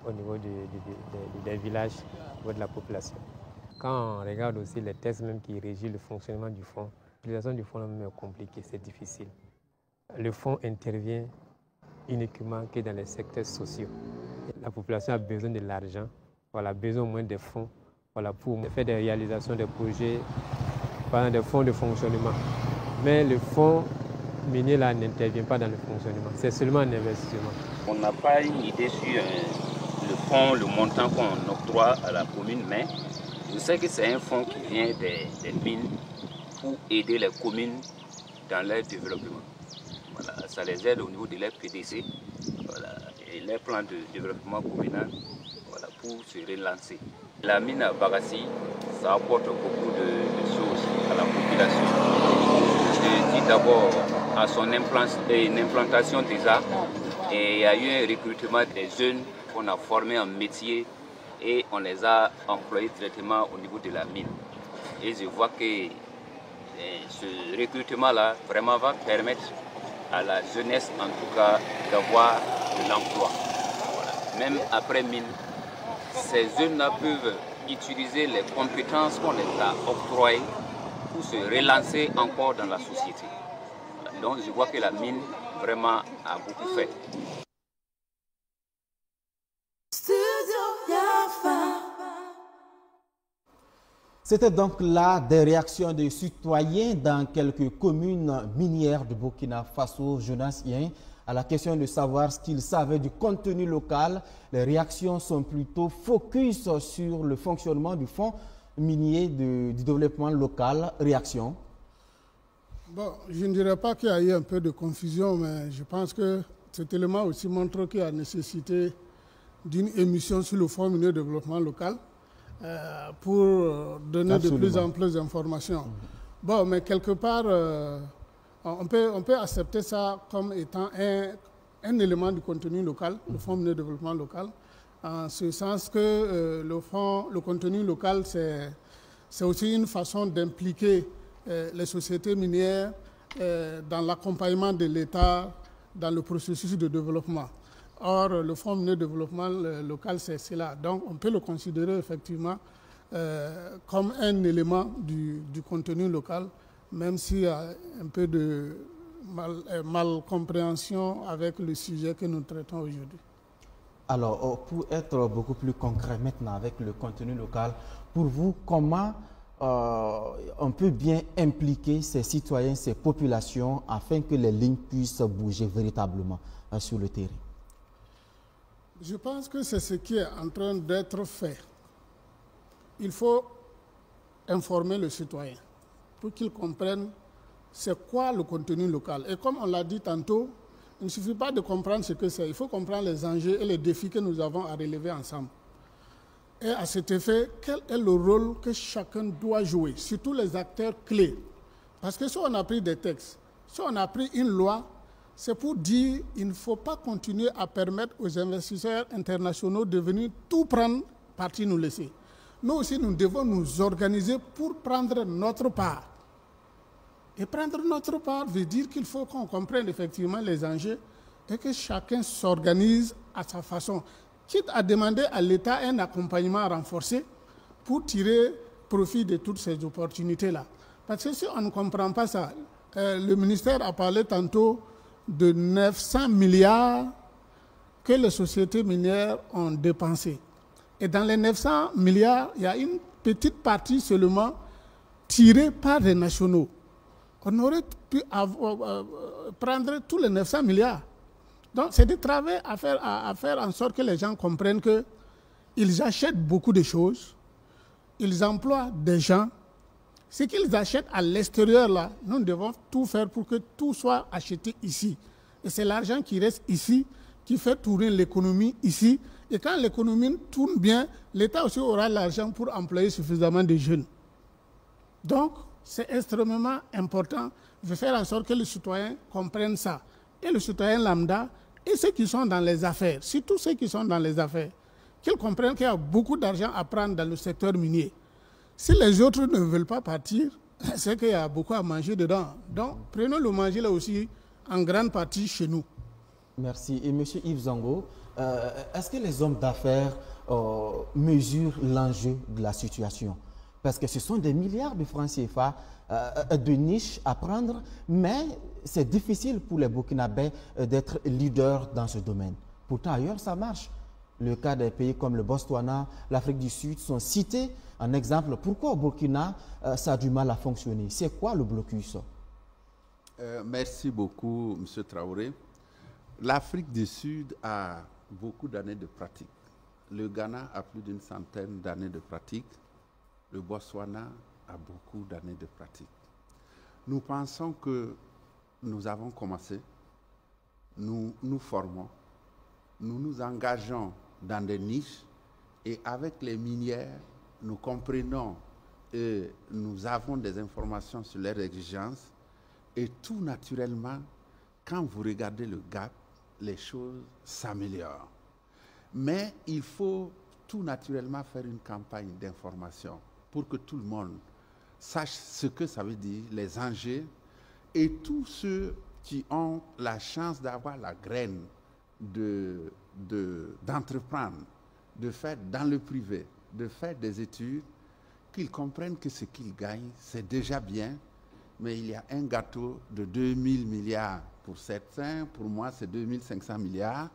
au niveau des villages, au niveau de la population. Quand on regarde aussi les textes même qui régissent le fonctionnement du fonds, l'utilisation du fonds même est compliquée, c'est difficile. Le fonds intervient uniquement que dans les secteurs sociaux. La population a besoin de l'argent, voilà, besoin au moins des fonds voilà, pour faire des réalisations, des projets, par exemple des fonds de fonctionnement. Mais le fonds minier là n'intervient pas dans le fonctionnement, c'est seulement un investissement. On n'a pas une idée sur le fonds, le montant qu'on octroie à la commune, mais je sais que c'est un fonds qui vient des mines pour aider les communes dans leur développement. Voilà, ça les aide au niveau de leur PDC voilà, et leur plan de développement communal voilà, pour se relancer. La mine à Bagassi, ça apporte beaucoup de choses à la population. Je dis d'abord à son implantation déjà, et il y a eu un recrutement des jeunes qu'on a formés en métier et on les a employés directement au niveau de la mine. Et je vois que ce recrutement-là vraiment va permettre à la jeunesse, en tout cas, d'avoir de l'emploi. Voilà. Même après mine, ces jeunes-là peuvent utiliser les compétences qu'on les a octroyées pour se relancer encore dans la société. Voilà. Donc je vois que la mine vraiment a beaucoup fait. C'était donc là des réactions des citoyens dans quelques communes minières de Burkina Faso. Jonas Yen, à la question de savoir ce qu'ils savaient du contenu local, les réactions sont plutôt focus sur le fonctionnement du fonds minier du développement local. Réaction? Bon, je ne dirais pas qu'il y a eu un peu de confusion, mais je pense que cet élément aussi montre qu'il y a nécessité d'une émission sur le fonds minier de développement local. Pour donner de plus en plus d'informations. Mais quelque part, on peut accepter ça comme étant un élément du contenu local, le Fonds minier de développement local, en ce sens que le contenu local, c'est aussi une façon d'impliquer les sociétés minières dans l'accompagnement de l'État dans le processus de développement. Or, le Fonds minier de développement local, c'est cela. Donc, on peut le considérer effectivement comme un élément du contenu local, même s'il y a un peu de malcompréhension avec le sujet que nous traitons aujourd'hui. Alors, pour être beaucoup plus concret maintenant avec le contenu local, pour vous, comment on peut bien impliquer ces citoyens, ces populations, afin que les lignes puissent bouger véritablement sur le terrain? Je pense que c'est ce qui est en train d'être fait. Il faut informer le citoyen pour qu'il comprenne c'est quoi le contenu local. Et comme on l'a dit tantôt, il ne suffit pas de comprendre ce que c'est, il faut comprendre les enjeux et les défis que nous avons à relever ensemble. Et à cet effet, quel est le rôle que chacun doit jouer, surtout les acteurs clés? Parce que si on a pris des textes, si on a pris une loi, c'est pour dire qu'il ne faut pas continuer à permettre aux investisseurs internationaux de venir tout prendre, partie nous laisser. Nous aussi, nous devons nous organiser pour prendre notre part. Et prendre notre part veut dire qu'il faut qu'on comprenne effectivement les enjeux et que chacun s'organise à sa façon, quitte à demander à l'État un accompagnement renforcé pour tirer profit de toutes ces opportunités-là. Parce que si on ne comprend pas ça, le ministère a parlé tantôt de 900 milliards que les sociétés minières ont dépensés. Et dans les 900 milliards, il y a une petite partie seulement tirée par les nationaux. On aurait pu prendre tous les 900 milliards. Donc, c'est des travaux à faire en sorte que les gens comprennent qu'ils achètent beaucoup de choses, ils emploient des gens. Ce qu'ils achètent à l'extérieur, là, nous devons tout faire pour que tout soit acheté ici. Et c'est l'argent qui reste ici, qui fait tourner l'économie ici. Et quand l'économie tourne bien, l'État aussi aura l'argent pour employer suffisamment de jeunes. Donc, c'est extrêmement important de faire en sorte que les citoyens comprennent ça. Et le citoyen lambda et ceux qui sont dans les affaires, surtout ceux qui sont dans les affaires, qu'ils comprennent qu'il y a beaucoup d'argent à prendre dans le secteur minier. Si les autres ne veulent pas partir, c'est qu'il y a beaucoup à manger dedans. Donc, prenons le manger là aussi en grande partie chez nous. Merci. Et M. Yves Zongo, est-ce que les hommes d'affaires mesurent l'enjeu de la situation? Parce que ce sont des milliards de francs CFA de niche à prendre, mais c'est difficile pour les Burkinabés d'être leaders dans ce domaine. Pourtant, ailleurs, ça marche. Le cas des pays comme le Botswana, l'Afrique du Sud sont cités en exemple. Pourquoi au Burkina, ça a du mal à fonctionner? C'est quoi le blocus? Merci beaucoup, M. Traoré. L'Afrique du Sud a beaucoup d'années de pratique. Le Ghana a plus d'une centaine d'années de pratique. Le Botswana a beaucoup d'années de pratique. Nous pensons que nous avons commencé, nous nous formons, nous nous engageons dans des niches et avec les minières, nous comprenons et nous avons des informations sur leurs exigences et tout naturellement, quand vous regardez le gap, les choses s'améliorent. Mais il faut tout naturellement faire une campagne d'information pour que tout le monde sache ce que ça veut dire, les enjeux, et tous ceux qui ont la chance d'avoir la graine d'entreprendre, de faire dans le privé, de faire des études, qu'ils comprennent que ce qu'ils gagnent, c'est déjà bien, mais il y a un gâteau de 2000 milliards pour certains, pour moi c'est 2500 milliards,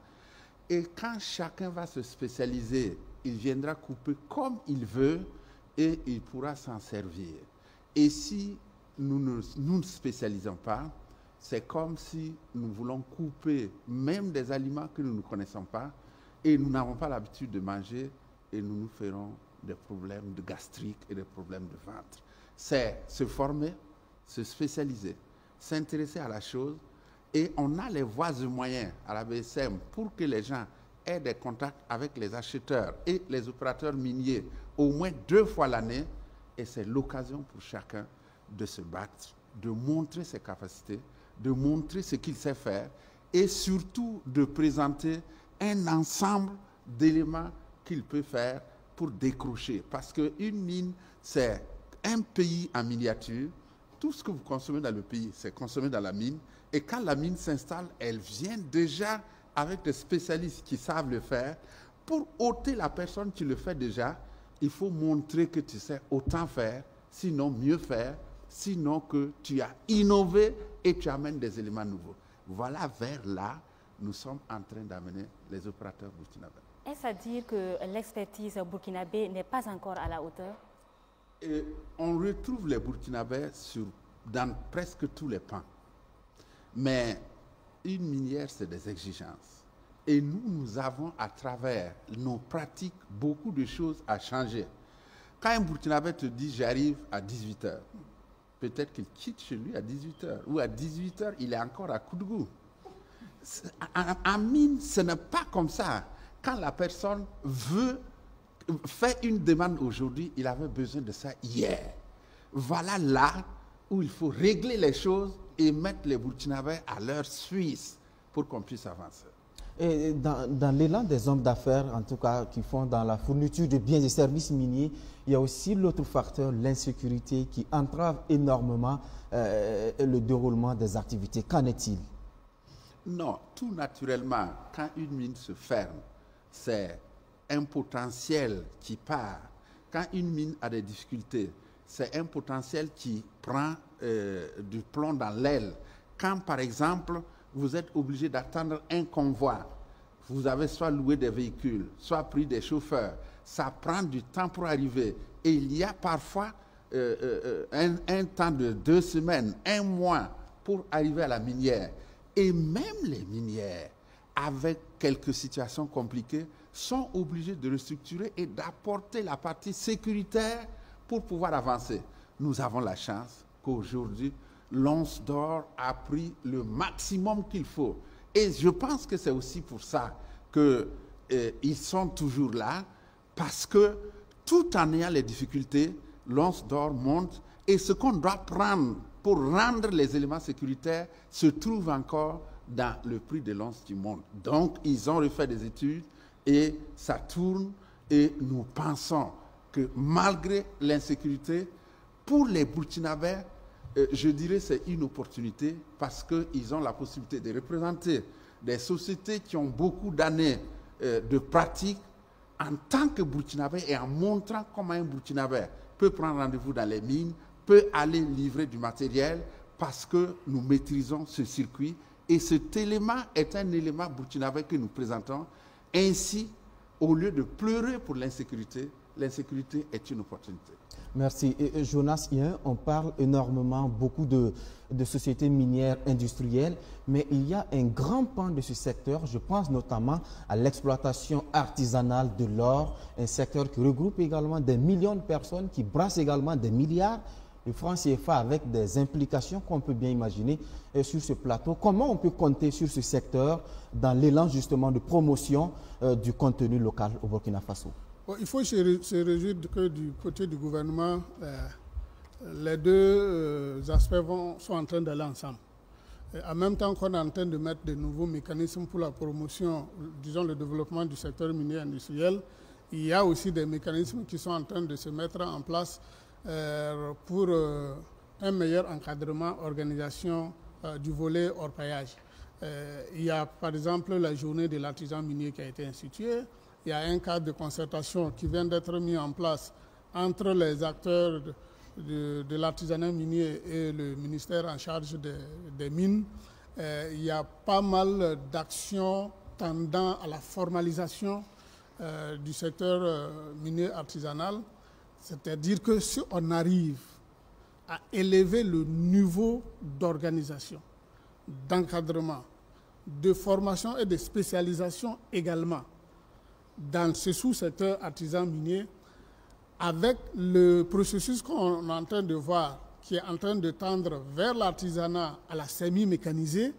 et quand chacun va se spécialiser, il viendra couper comme il veut, et il pourra s'en servir. Et si nous ne spécialisons pas, c'est comme si nous voulons couper même des aliments que nous ne connaissons pas et nous n'avons pas l'habitude de manger et nous nous ferons des problèmes de gastrique et des problèmes de ventre. C'est se former, se spécialiser, s'intéresser à la chose et on a les voies et moyens à la BSM pour que les gens aient des contacts avec les acheteurs et les opérateurs miniers au moins 2 fois l'année et c'est l'occasion pour chacun de se battre, de montrer ses capacités, de montrer ce qu'il sait faire et surtout de présenter un ensemble d'éléments qu'il peut faire pour décrocher. Parce qu'une mine, c'est un pays en miniature. Tout ce que vous consommez dans le pays, c'est consommé dans la mine. Et quand la mine s'installe, elle vient déjà avec des spécialistes qui savent le faire. Pour ôter la personne qui le fait déjà, il faut montrer que tu sais autant faire, sinon mieux faire, sinon que tu as innové et tu amènes des éléments nouveaux. Voilà vers là, nous sommes en train d'amener les opérateurs burkinabés. Est-ce à dire que l'expertise burkinabé n'est pas encore à la hauteur? Et on retrouve les Burkinabés dans presque tous les pans. Mais une minière, c'est des exigences. Et nous avons à travers nos pratiques beaucoup de choses à changer. Quand un Burkinabé te dit j'arrive à 18h, peut-être qu'il quitte chez lui à 18h, ou à 18h, il est encore à Koudougou. En mine, ce n'est pas comme ça. Quand la personne fait une demande aujourd'hui, il avait besoin de ça hier. Voilà là où il faut régler les choses et mettre les Burkinabés à leur Suisse pour qu'on puisse avancer. Et dans l'élan des hommes d'affaires, en tout cas, qui font dans la fourniture de biens et services miniers, il y a aussi l'autre facteur, l'insécurité, qui entrave énormément le déroulement des activités. Qu'en est-il? Non, tout naturellement, quand une mine se ferme, c'est un potentiel qui part. Quand une mine a des difficultés, c'est un potentiel qui prend du plomb dans l'aile. Quand, par exemple, vous êtes obligé d'attendre un convoi, vous avez soit loué des véhicules, soit pris des chauffeurs, ça prend du temps pour arriver. Et il y a parfois un temps de 2 semaines, 1 mois pour arriver à la minière. Et même les minières, avec quelques situations compliquées, sont obligés de restructurer et d'apporter la partie sécuritaire pour pouvoir avancer. Nous avons la chance qu'aujourd'hui, l'Once d'Or a pris le maximum qu'il faut. Et je pense que c'est aussi pour ça qu'ils sont toujours là, parce que tout en ayant les difficultés, l'Once d'Or monte et ce qu'on doit prendre pour rendre les éléments sécuritaires se trouve encore dans le prix de l'once qui monte. Donc, ils ont refait des études et ça tourne et nous pensons que malgré l'insécurité, pour les Burkinabés, je dirais c'est une opportunité parce qu'ils ont la possibilité de représenter des sociétés qui ont beaucoup d'années de pratique en tant que Burkinabé et en montrant comment un Burkinabé peut prendre rendez-vous dans les mines, peut aller livrer du matériel parce que nous maîtrisons ce circuit. Et cet élément est un élément burkinabé que nous présentons. Ainsi, au lieu de pleurer pour l'insécurité, l'insécurité est une opportunité. Merci. Et Jonas Yen, on parle énormément, beaucoup de sociétés minières industrielles, mais il y a un grand pan de ce secteur, je pense notamment à l'exploitation artisanale de l'or, un secteur qui regroupe également des millions de personnes, qui brasse également des milliards de francs CFA avec des implications qu'on peut bien imaginer sur ce plateau. Comment on peut compter sur ce secteur dans l'élan justement de promotion du contenu local au Burkina Faso? Bon, il faut se réjouir que du côté du gouvernement, les deux aspects sont en train d'aller ensemble. Et en même temps qu'on est en train de mettre de nouveaux mécanismes pour la promotion, disons le développement du secteur minier industriel, il y a aussi des mécanismes qui sont en train de se mettre en place pour un meilleur encadrement, organisation du volet hors paillage. Il y a par exemple la journée de l'artisan minier qui a été instituée. Il y a un cadre de concertation qui vient d'être mis en place entre les acteurs de l'artisanat minier et le ministère en charge des mines. Il y a pas mal d'actions tendant à la formalisation du secteur minier artisanal. C'est-à-dire que si on arrive à élever le niveau d'organisation, d'encadrement, de formation et de spécialisation également dans ce sous-secteur artisan minier, avec le processus qu'on est en train de voir, qui est en train de tendre vers l'artisanat à la semi-mécanisée,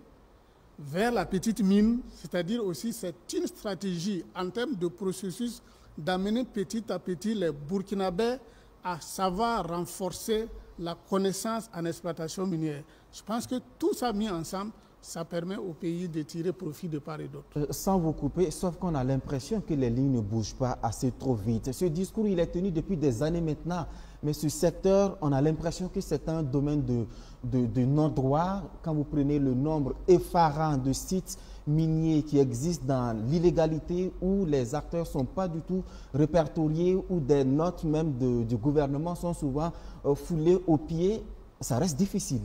vers la petite mine, c'est-à-dire aussi c'est une stratégie en termes de processus d'amener petit à petit les Burkinabés à savoir renforcer la connaissance en exploitation minière. Je pense que tout ça mis ensemble, ça permet au pays de tirer profit de part et d'autre. Sans vous couper, sauf qu'on a l'impression que les lignes ne bougent pas assez trop vite. Ce discours, il est tenu depuis des années maintenant, mais ce secteur, on a l'impression que c'est un domaine de non-droit. Quand vous prenez le nombre effarant de sites miniers qui existent dans l'illégalité, où les acteurs ne sont pas du tout répertoriés, où des notes même du gouvernement sont souvent foulées aux pieds, ça reste difficile.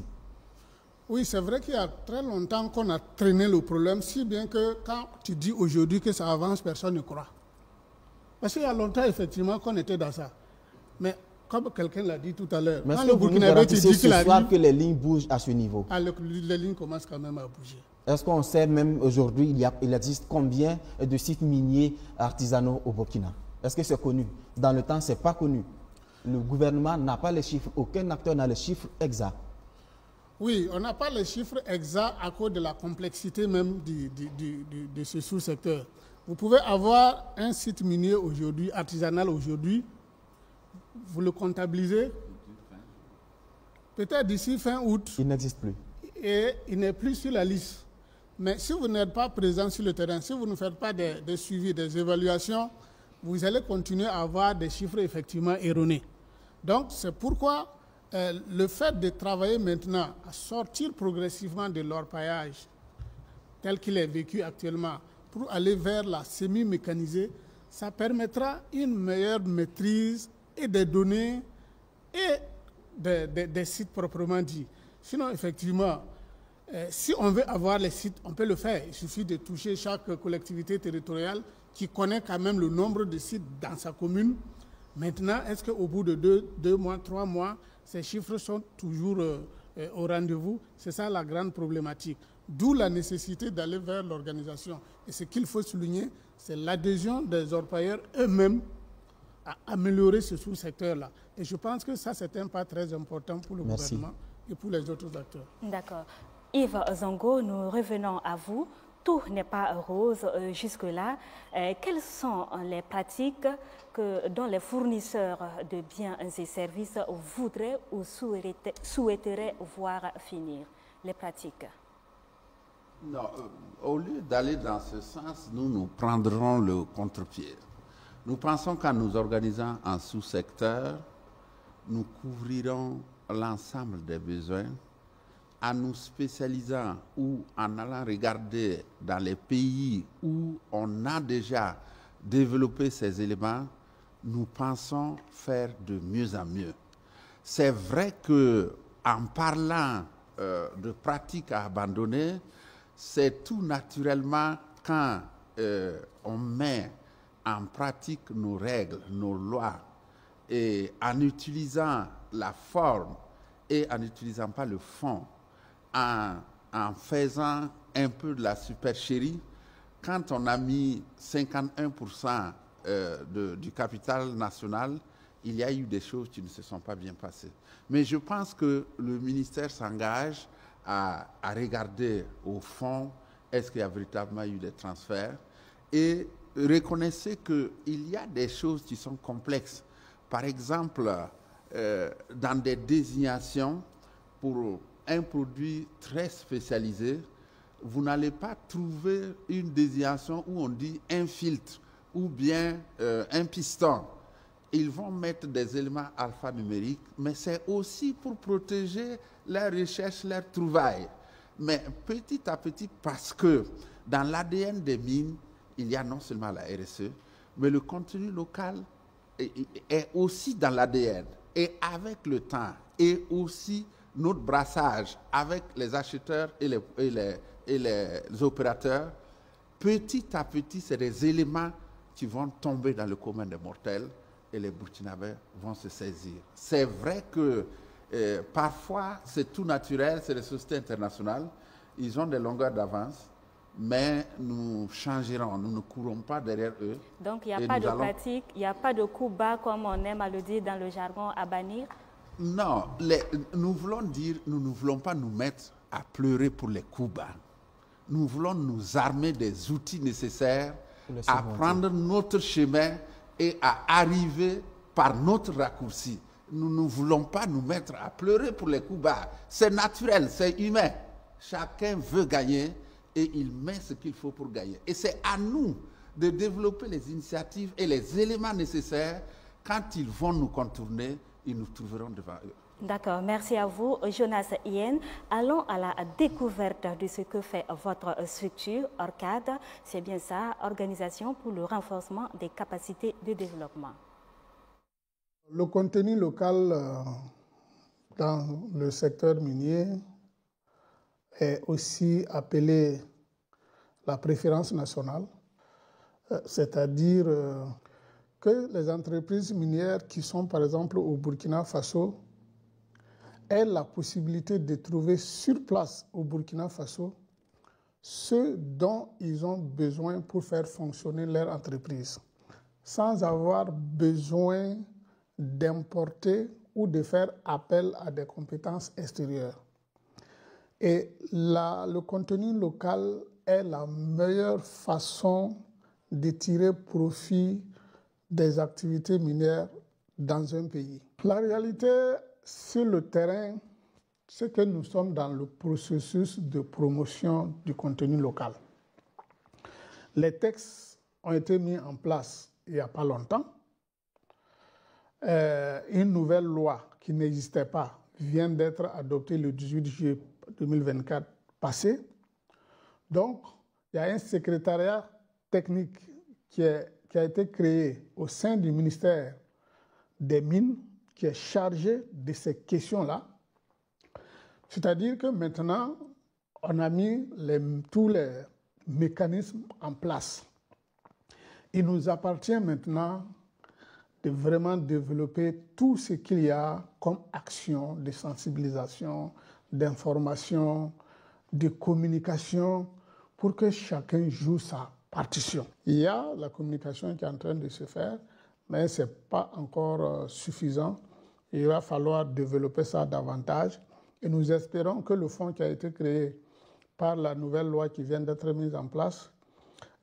Oui, c'est vrai qu'il y a très longtemps qu'on a traîné le problème, si bien que quand tu dis aujourd'hui que ça avance, personne ne croit. Parce qu'il y a longtemps, effectivement, qu'on était dans ça. Mais comme quelqu'un l'a dit tout à l'heure, quand le Burkinabé te dit qu'il arrive, que les lignes bougent à ce niveau. Les lignes commencent quand même à bouger. Est-ce qu'on sait même aujourd'hui, il existe combien de sites miniers artisanaux au Burkina? Est-ce que c'est connu? Dans le temps, ce n'est pas connu. Le gouvernement n'a pas les chiffres, aucun acteur n'a les chiffres exacts. Oui, on n'a pas les chiffres exacts à cause de la complexité même de ce sous-secteur. Vous pouvez avoir un site minier aujourd'hui, artisanal aujourd'hui, vous le comptabilisez, peut-être d'ici fin août. Il n'existe plus. Et il n'est plus sur la liste. Mais si vous n'êtes pas présent sur le terrain, si vous ne faites pas des suivis, des évaluations, vous allez continuer à avoir des chiffres effectivement erronés. Donc c'est pourquoi le fait de travailler maintenant à sortir progressivement de l'orpaillage tel qu'il est vécu actuellement pour aller vers la semi-mécanisée, ça permettra une meilleure maîtrise et des données et des sites proprement dits. Sinon, effectivement, si on veut avoir les sites, on peut le faire. Il suffit de toucher chaque collectivité territoriale qui connaît quand même le nombre de sites dans sa commune. Maintenant, est-ce qu'au bout de 2 mois, 3 mois, ces chiffres sont toujours au rendez-vous? C'est ça la grande problématique. D'où la nécessité d'aller vers l'organisation. Et ce qu'il faut souligner, c'est l'adhésion des orpailleurs eux-mêmes à améliorer ce sous-secteur-là. Et je pense que ça, c'est un pas très important pour le gouvernement et pour les autres acteurs. D'accord. Yves Zongo, nous revenons à vous. Tout n'est pas rose jusque-là. Quelles sont les pratiques dont les fournisseurs de biens et services voudraient ou souhaiteraient voir finir? Les pratiques. Non, au lieu d'aller dans ce sens, nous prendrons le contre-pied. Nous pensons qu'en nous organisant en sous-secteur, nous couvrirons l'ensemble des besoins en nous spécialisant ou en allant regarder dans les pays où on a déjà développé ces éléments, nous pensons faire de mieux en mieux. C'est vrai qu'en parlant de pratiques à abandonner, c'est tout naturellement quand on met en pratique nos règles, nos lois, et en utilisant la forme et en n'utilisant pas le fond, en faisant un peu de la supercherie, quand on a mis 51% du capital national, il y a eu des choses qui ne se sont pas bien passées. Mais je pense que le ministère s'engage à regarder au fond, est-ce qu'il y a véritablement eu des transferts, et reconnaissez qu'il y a des choses qui sont complexes. Par exemple, dans des désignations pour un produit très spécialisé, vous n'allez pas trouver une désignation où on dit un filtre ou bien un piston. Ils vont mettre des éléments alphanumériques, mais c'est aussi pour protéger leurs recherches, leurs trouvailles. Mais petit à petit, parce que dans l'ADN des mines, il y a non seulement la RSE, mais le contenu local est aussi dans l'ADN. Et avec le temps, et aussi notre brassage avec les acheteurs et les opérateurs, petit à petit, c'est des éléments qui vont tomber dans le commun des mortels et les Burkinabés vont se saisir. C'est vrai que parfois, c'est tout naturel, c'est les sociétés internationales, ils ont des longueurs d'avance, mais nous changerons, nous ne courons pas derrière eux. Donc, il n'y a pas de pratique, il n'y a pas de coup bas, comme on aime à le dire dans le jargon, à bannir? Non, nous voulons dire, nous ne voulons pas nous mettre à pleurer pour les coups bas. Nous voulons nous armer des outils nécessaires à prendre notre chemin et à arriver par notre raccourci. Nous ne voulons pas nous mettre à pleurer pour les coups bas. C'est naturel, c'est humain. chacun veut gagner et il met ce qu'il faut pour gagner. Et c'est à nous de développer les initiatives et les éléments nécessaires. Quand ils vont nous contourner, ils nous trouveront devant eux. D'accord, merci à vous, Jonas Ien. Allons à la découverte de ce que fait votre structure, ORCAD. C'est bien ça, Organisation pour le renforcement des capacités de développement. Le contenu local dans le secteur minier est aussi appelé la préférence nationale, c'est-à-dire que les entreprises minières qui sont par exemple au Burkina Faso aient la possibilité de trouver sur place au Burkina Faso ce dont ils ont besoin pour faire fonctionner leur entreprise, sans avoir besoin d'importer ou de faire appel à des compétences extérieures. Et le contenu local est la meilleure façon de tirer profit des activités minières dans un pays. La réalité sur le terrain, c'est que nous sommes dans le processus de promotion du contenu local. Les textes ont été mis en place il n'y a pas longtemps. Une nouvelle loi qui n'existait pas vient d'être adoptée le 18 juillet 2024 passé. Donc, il y a un secrétariat technique qui a été créé au sein du ministère des Mines qui est chargé de ces questions-là. C'est-à-dire que maintenant, on a mis tous les mécanismes en place. Il nous appartient maintenant de vraiment développer tout ce qu'il y a comme action de sensibilisation, d'information, de communication, pour que chacun joue sa partition. Il y a la communication qui est en train de se faire, mais ce n'est pas encore suffisant. Il va falloir développer ça davantage. Et nous espérons que le fonds qui a été créé par la nouvelle loi qui vient d'être mise en place,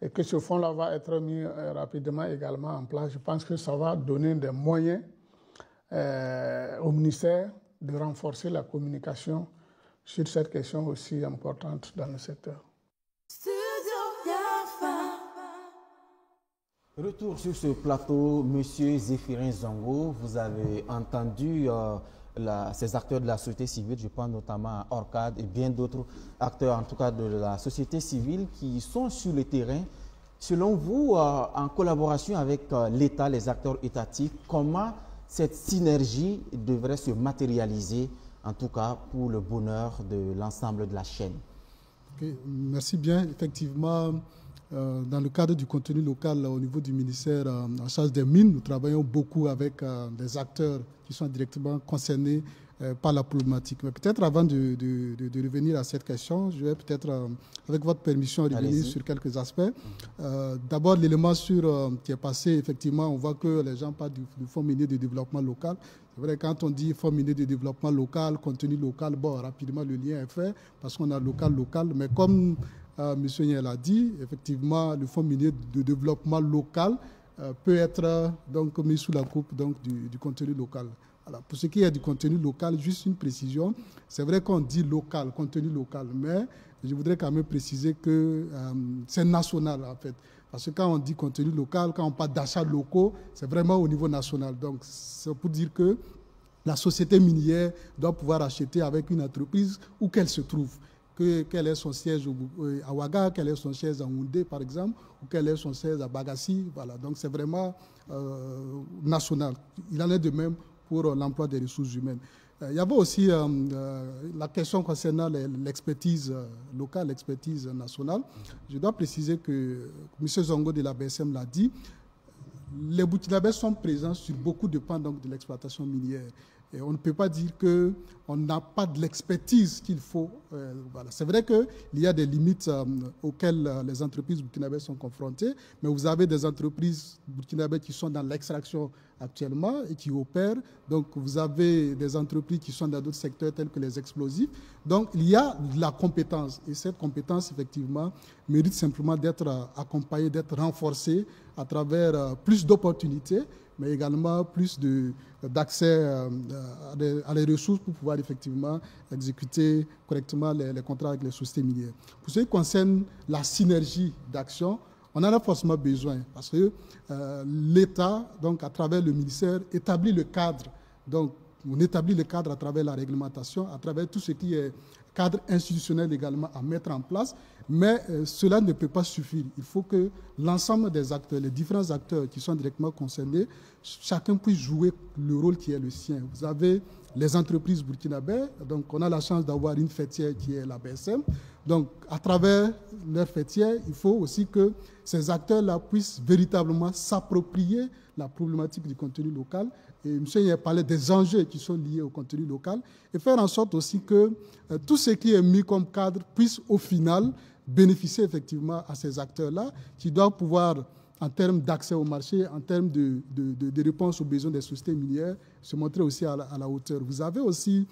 et que ce fonds-là va être mis rapidement également en place. Je pense que ça va donner des moyens au ministère de renforcer la communication sur cette question aussi importante dans le secteur. Retour sur ce plateau, Monsieur Zéphirin Zongo, vous avez entendu ces acteurs de la société civile, je pense notamment à ORCAD et bien d'autres acteurs, en tout cas de la société civile, qui sont sur le terrain. Selon vous, en collaboration avec l'État, les acteurs étatiques, comment cette synergie devrait se matérialiser, en tout cas pour le bonheur de l'ensemble de la chaîne? Okay, merci bien. Effectivement, dans le cadre du contenu local au niveau du ministère en charge des mines, nous travaillons beaucoup avec des acteurs qui sont directement concernés par la problématique. Mais peut-être avant de revenir à cette question, je vais peut-être, avec votre permission, revenir sur quelques aspects. D'abord, l'élément qui est passé, effectivement, on voit que les gens parlent du Fonds minier de développement local. C'est vrai, quand on dit Fonds minier de développement local, contenu local, bon, rapidement, le lien est fait parce qu'on a local, mais comme M. Niel a dit, effectivement, le Fonds minier de développement local peut être donc mis sous la coupe donc, du contenu local. Alors, pour ce qui est du contenu local, juste une précision. C'est vrai qu'on dit local, contenu local, mais je voudrais quand même préciser que c'est national en fait. Parce que quand on dit contenu local, quand on parle d'achats locaux, c'est vraiment au niveau national. Donc, c'est pour dire que la société minière doit pouvoir acheter avec une entreprise où qu'elle se trouve. Quel est son siège à Ouaga, quel est son siège à Houndé, par exemple, ou quel est son siège à Bagassi. Voilà. Donc, c'est vraiment national. Il en est de même pour l'emploi des ressources humaines. Il y avait aussi la question concernant l'expertise locale, l'expertise nationale. Je dois préciser que M. Zongo de la BSM l'a dit, les Burkinabés sont présents sur beaucoup de pans donc, de l'exploitation minière. Et on ne peut pas dire qu'on n'a pas de l'expertise qu'il faut. Voilà. C'est vrai qu'il y a des limites auxquelles les entreprises burkinabées sont confrontées, mais vous avez des entreprises burkinabées qui sont dans l'extraction actuellement et qui opèrent. Donc, vous avez des entreprises qui sont dans d'autres secteurs tels que les explosifs. Donc, il y a de la compétence. Et cette compétence, effectivement, mérite simplement d'être accompagnée, d'être renforcée à travers plus d'opportunités, mais également plus d'accès à les ressources pour pouvoir effectivement exécuter correctement les contrats avec les sociétés minières. Pour ce qui concerne la synergie d'action, on en a forcément besoin parce que l'État, donc à travers le ministère, établit le cadre. Donc, on établit le cadre à travers la réglementation, à travers tout ce qui est cadre institutionnel également à mettre en place, mais cela ne peut pas suffire. Il faut que l'ensemble des acteurs, les différents acteurs qui sont directement concernés, chacun puisse jouer le rôle qui est le sien. Vous avez les entreprises burkinabées, donc on a la chance d'avoir une fêtière qui est la BSM. Donc à travers leur fêtière, il faut aussi que ces acteurs-là puissent véritablement s'approprier la problématique du contenu local. Et M. Yé parlait des enjeux qui sont liés au contenu local et faire en sorte aussi que tout ce qui est mis comme cadre puisse au final bénéficier effectivement à ces acteurs-là qui doivent pouvoir, en termes d'accès au marché, en termes de réponse aux besoins des sociétés minières, se montrer aussi à la hauteur. Vous avez aussi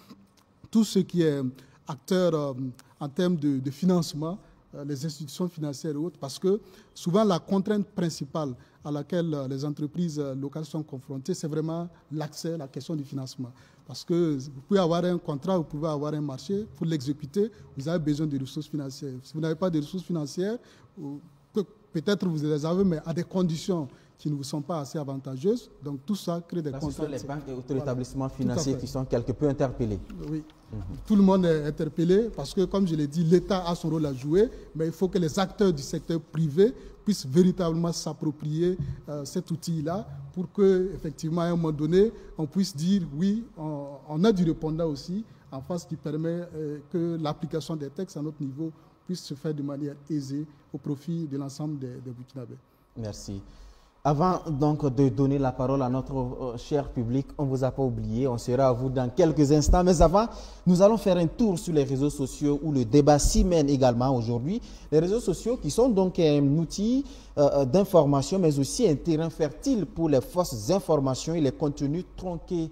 tout ce qui est acteur en termes de financement, les institutions financières et autres, parce que souvent la contrainte principale à laquelle les entreprises locales sont confrontées, c'est vraiment l'accès, la question du financement. Parce que vous pouvez avoir un contrat, vous pouvez avoir un marché, pour l'exécuter, vous avez besoin de ressources financières. Si vous n'avez pas de ressources financières, peut-être vous les avez, mais à des conditions qui ne vous sont pas assez avantageuses. Donc tout ça crée des contraintes. Ce sont les banques et autres établissements financiers qui sont quelque peu interpellés. Oui. Tout le monde est interpellé parce que, comme je l'ai dit, l'État a son rôle à jouer, mais il faut que les acteurs du secteur privé puissent véritablement s'approprier cet outil-là pour qu'effectivement, à un moment donné, on puisse dire oui, on a du répondant aussi en face qui permet que l'application des textes à notre niveau puisse se faire de manière aisée au profit de l'ensemble des Burkinabés. Merci. Avant donc de donner la parole à notre cher public, on ne vous a pas oublié, on sera à vous dans quelques instants. Mais avant, nous allons faire un tour sur les réseaux sociaux où le débat s'y mène également aujourd'hui. Les réseaux sociaux qui sont donc un outil d'information, mais aussi un terrain fertile pour les fausses informations et les contenus tronqués.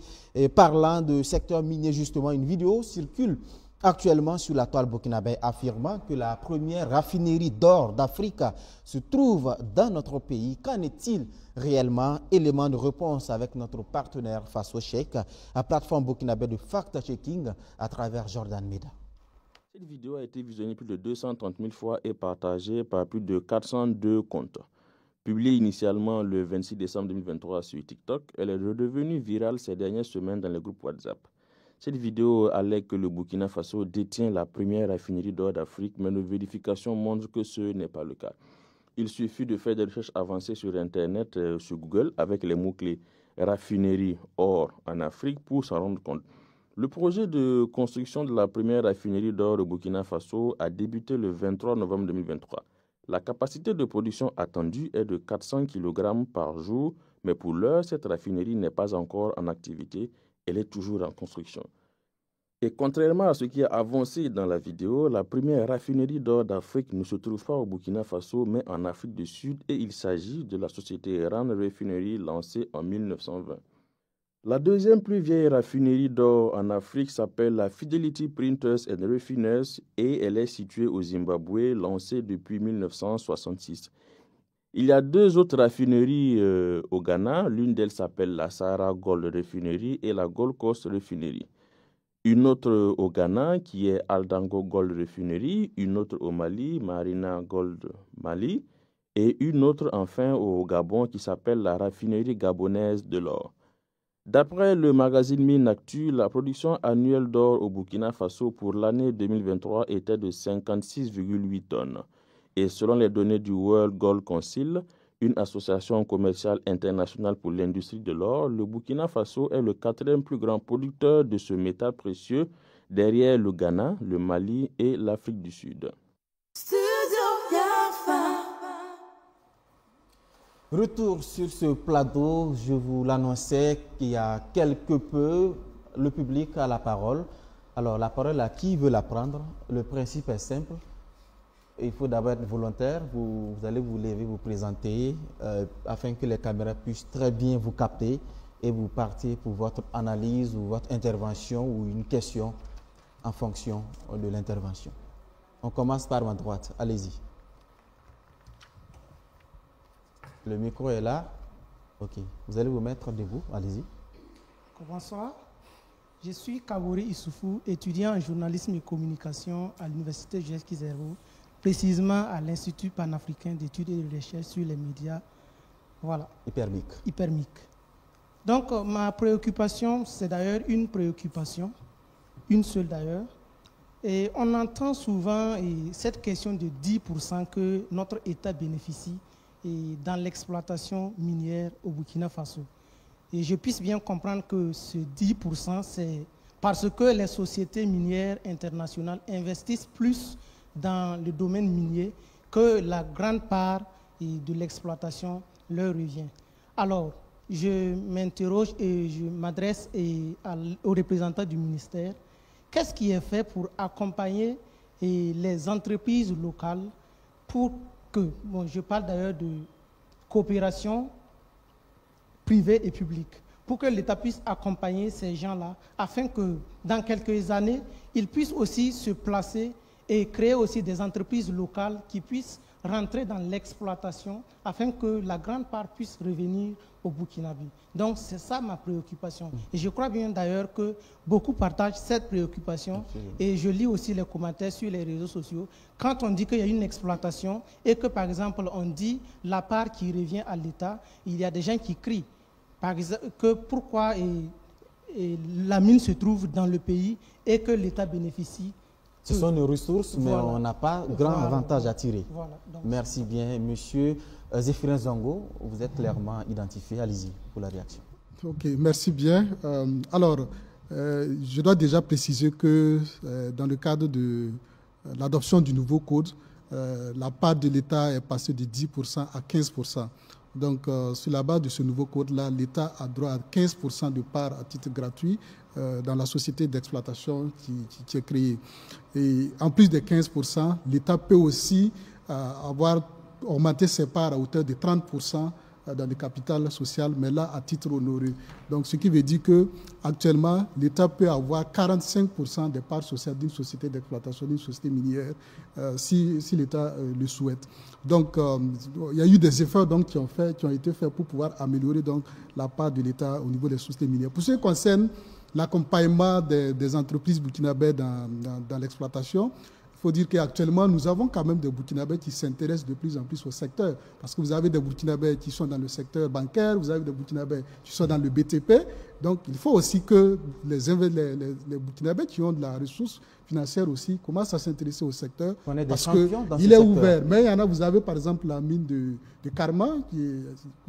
Parlant de secteur minier, justement, une vidéo circule actuellement sur la toile burkinabé affirmant que la première raffinerie d'or d'Afrique se trouve dans notre pays. Qu'en est-il réellement? Élément de réponse avec notre partenaire Faso Sheikh, la plateforme burkinabé de fact-checking à travers Jordan Meda. Cette vidéo a été visionnée plus de 230 000 fois et partagée par plus de 402 comptes. Publiée initialement le 26 décembre 2023 sur TikTok, elle est redevenue virale ces dernières semaines dans les groupes WhatsApp. Cette vidéo allègue que le Burkina Faso détient la première raffinerie d'or d'Afrique, mais nos vérifications montrent que ce n'est pas le cas. Il suffit de faire des recherches avancées sur Internet, sur Google, avec les mots-clés « raffinerie or en Afrique » pour s'en rendre compte. Le projet de construction de la première raffinerie d'or au Burkina Faso a débuté le 23 novembre 2023. La capacité de production attendue est de 400 kg par jour, mais pour l'heure, cette raffinerie n'est pas encore en activité. Elle est toujours en construction. Et contrairement à ce qui est avancé dans la vidéo, la première raffinerie d'or d'Afrique ne se trouve pas au Burkina Faso, mais en Afrique du Sud, et il s'agit de la société Rand Refinery lancée en 1920. La deuxième plus vieille raffinerie d'or en Afrique s'appelle la Fidelity Printers and Refiners et elle est située au Zimbabwe, lancée depuis 1966. Il y a deux autres raffineries au Ghana. L'une d'elles s'appelle la Sahara Gold Refinery et la Gold Coast Refinery. Une autre au Ghana qui est Aldango Gold Refinery, une autre au Mali, Marina Gold Mali, et une autre enfin au Gabon qui s'appelle la raffinerie gabonaise de l'or. D'après le magazine Mine Actu, la production annuelle d'or au Burkina Faso pour l'année 2023 était de 56,8 tonnes. Et selon les données du World Gold Council, une association commerciale internationale pour l'industrie de l'or, le Burkina Faso est le 4e plus grand producteur de ce métal précieux derrière le Ghana, le Mali et l'Afrique du Sud. Retour sur ce plateau, je vous l'annonçais qu'il y a quelque peu, le public a la parole. Alors la parole à qui veut la prendre? Le principe est simple. Il faut d'abord être volontaire, vous allez vous lever, vous présenter afin que les caméras puissent très bien vous capter et vous partez pour votre analyse ou votre intervention ou une question en fonction de l'intervention. On commence par ma droite, allez-y. Le micro est là. Ok. Vous allez vous mettre debout. Allez-y. Bonsoir. Je suis Kabori Issoufou, étudiant en journalisme et communication à l'Université Jules Kizerbo, précisément à l'Institut panafricain d'études et de recherche sur les médias. Voilà. Hypermic. Donc, ma préoccupation, c'est d'ailleurs une préoccupation, une seule d'ailleurs. Et on entend souvent cette question de 10% que notre État bénéficie dans l'exploitation minière au Burkina Faso. Et je puisse bien comprendre que ce 10%, c'est parce que les sociétés minières internationales investissent plus dans le domaine minier que la grande part de l'exploitation leur revient. Alors, je m'interroge et je m'adresse aux représentants du ministère. Qu'est-ce qui est fait pour accompagner les entreprises locales pour que, je parle d'ailleurs de coopération privée et publique, pour que l'État puisse accompagner ces gens-là, afin que dans quelques années, ils puissent aussi se placer et créer aussi des entreprises locales qui puissent rentrer dans l'exploitation, afin que la grande part puisse revenir au Burkinabe. Donc c'est ça ma préoccupation. Et je crois bien d'ailleurs que beaucoup partagent cette préoccupation. Et je lis aussi les commentaires sur les réseaux sociaux. Quand on dit qu'il y a une exploitation et que par exemple on dit la part qui revient à l'État, il y a des gens qui crient. Par exemple, que pourquoi la mine se trouve dans le pays et que l'État bénéficie. Ce sont nos ressources, mais on n'a pas grand avantage à tirer. Voilà, merci bien. Monsieur Zéphirin Zongo, vous êtes clairement identifié. Allez-y pour la réaction. Ok, merci bien. Je dois déjà préciser que dans le cadre de l'adoption du nouveau code, la part de l'État est passée de 10% à 15%. Donc, sur la base de ce nouveau code-là, l'État a droit à 15% de part à titre gratuit dans la société d'exploitation qui est créée. Et en plus des 15%, l'État peut aussi augmenter ses parts à hauteur de 30% dans le capital social, mais là, à titre honoré. Donc, ce qui veut dire qu'actuellement, l'État peut avoir 45% des parts sociales d'une société d'exploitation, d'une société minière, si l'État le souhaite. Donc, il y a eu des efforts donc, qui ont été faits pour pouvoir améliorer donc, la part de l'État au niveau des sociétés minières. Pour ce qui concerne l'accompagnement des entreprises burkinabées dans l'exploitation, il faut dire qu'actuellement, nous avons quand même des Burkinabés qui s'intéressent de plus en plus au secteur. Parce que vous avez des Burkinabés qui sont dans le secteur bancaire, vous avez des Burkinabés qui sont dans le BTP. Donc, il faut aussi que les Burkinabés qui ont de la ressource financière aussi commencent à s'intéresser au secteur. Parce qu'il est ouvert. Mais il y en a, vous avez par exemple la mine de Karma,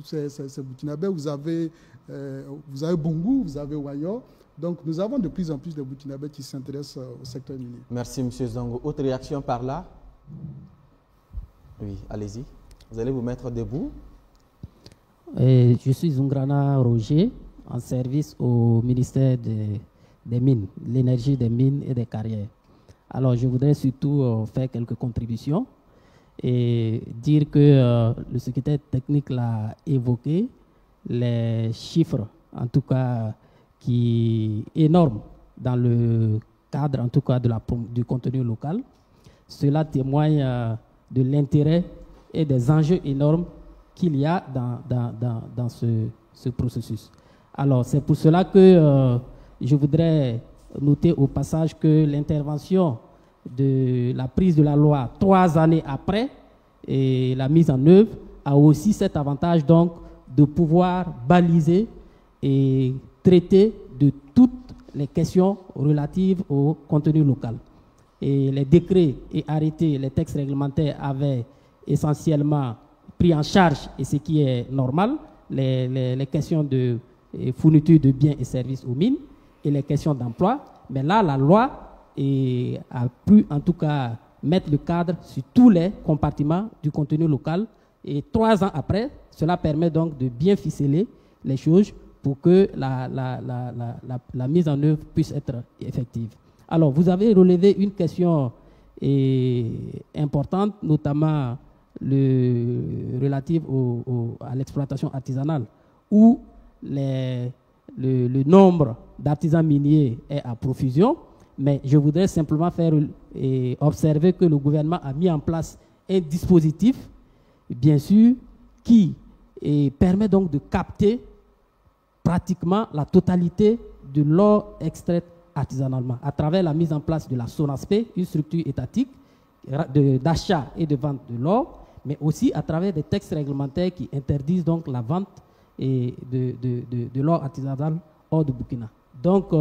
c'est Burkinabé, vous avez Bungu, vous avez Wayo. Donc, nous avons de plus en plus de Burkinabés qui s'intéressent au secteur minier. Merci, M. Zongo. Autre réaction par là? Oui, allez-y. Vous allez vous mettre debout. Je suis Zungrana Roger, en service au ministère des Mines, l'énergie des mines et des carrières. Alors, je voudrais surtout faire quelques contributions et dire que le secrétaire technique l'a évoqué, les chiffres, en tout cas, qui est énorme dans le cadre, en tout cas, du contenu local. Cela témoigne de l'intérêt et des enjeux énormes qu'il y a dans ce processus. Alors, c'est pour cela que je voudrais noter au passage que l'intervention de la prise de la loi 3 années après et la mise en œuvre a aussi cet avantage donc de pouvoir baliser et traiter de toutes les questions relatives au contenu local. Et les décrets et arrêtés, les textes réglementaires avaient essentiellement pris en charge, et ce qui est normal, les questions de fourniture de biens et services aux mines et les questions d'emploi. Mais là, la loi a pu en tout cas mettre le cadre sur tous les compartiments du contenu local. Et 3 ans après, cela permet donc de bien ficeler les choses pour que la mise en œuvre puisse être effective. Alors, vous avez relevé une question importante, notamment relative à l'exploitation artisanale, où le nombre d'artisans miniers est à profusion, mais je voudrais simplement faire observer que le gouvernement a mis en place un dispositif, bien sûr, qui et permet donc de capter pratiquement la totalité de l'or extraite artisanalement à travers la mise en place de la SONASPE, une structure étatique d'achat et de vente de l'or, mais aussi à travers des textes réglementaires qui interdisent donc la vente de l'or artisanal hors de Burkina. Donc,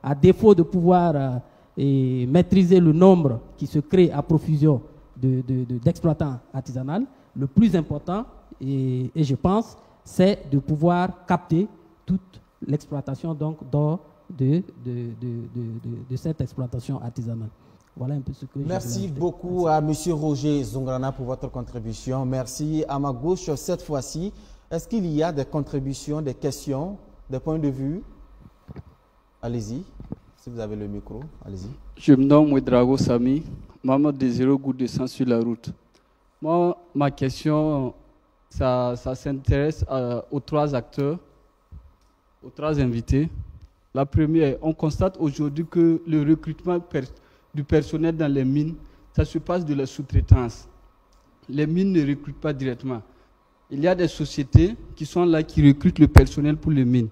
à défaut de pouvoir maîtriser le nombre qui se crée à profusion d'exploitants artisanaux, le plus important, et je pense, c'est de pouvoir capter toute l'exploitation d'or de cette exploitation artisanale. Voilà un peu ce que Merci beaucoup à M. Roger Zongrana pour votre contribution. Merci. À ma gauche, cette fois-ci, est-ce qu'il y a des contributions, des questions, des points de vue? Allez-y. Si vous avez le micro, allez-y. Je me nomme Ouedrago Sami, maman de 0 gouttes de sang sur la route. Moi, ma question, ça s'intéresse aux 3 acteurs, aux 3 invités. La première, on constate aujourd'hui que le recrutement du personnel dans les mines, ça se passe de la sous-traitance. Les mines ne recrutent pas directement. Il y a des sociétés qui sont là, qui recrutent le personnel pour les mines.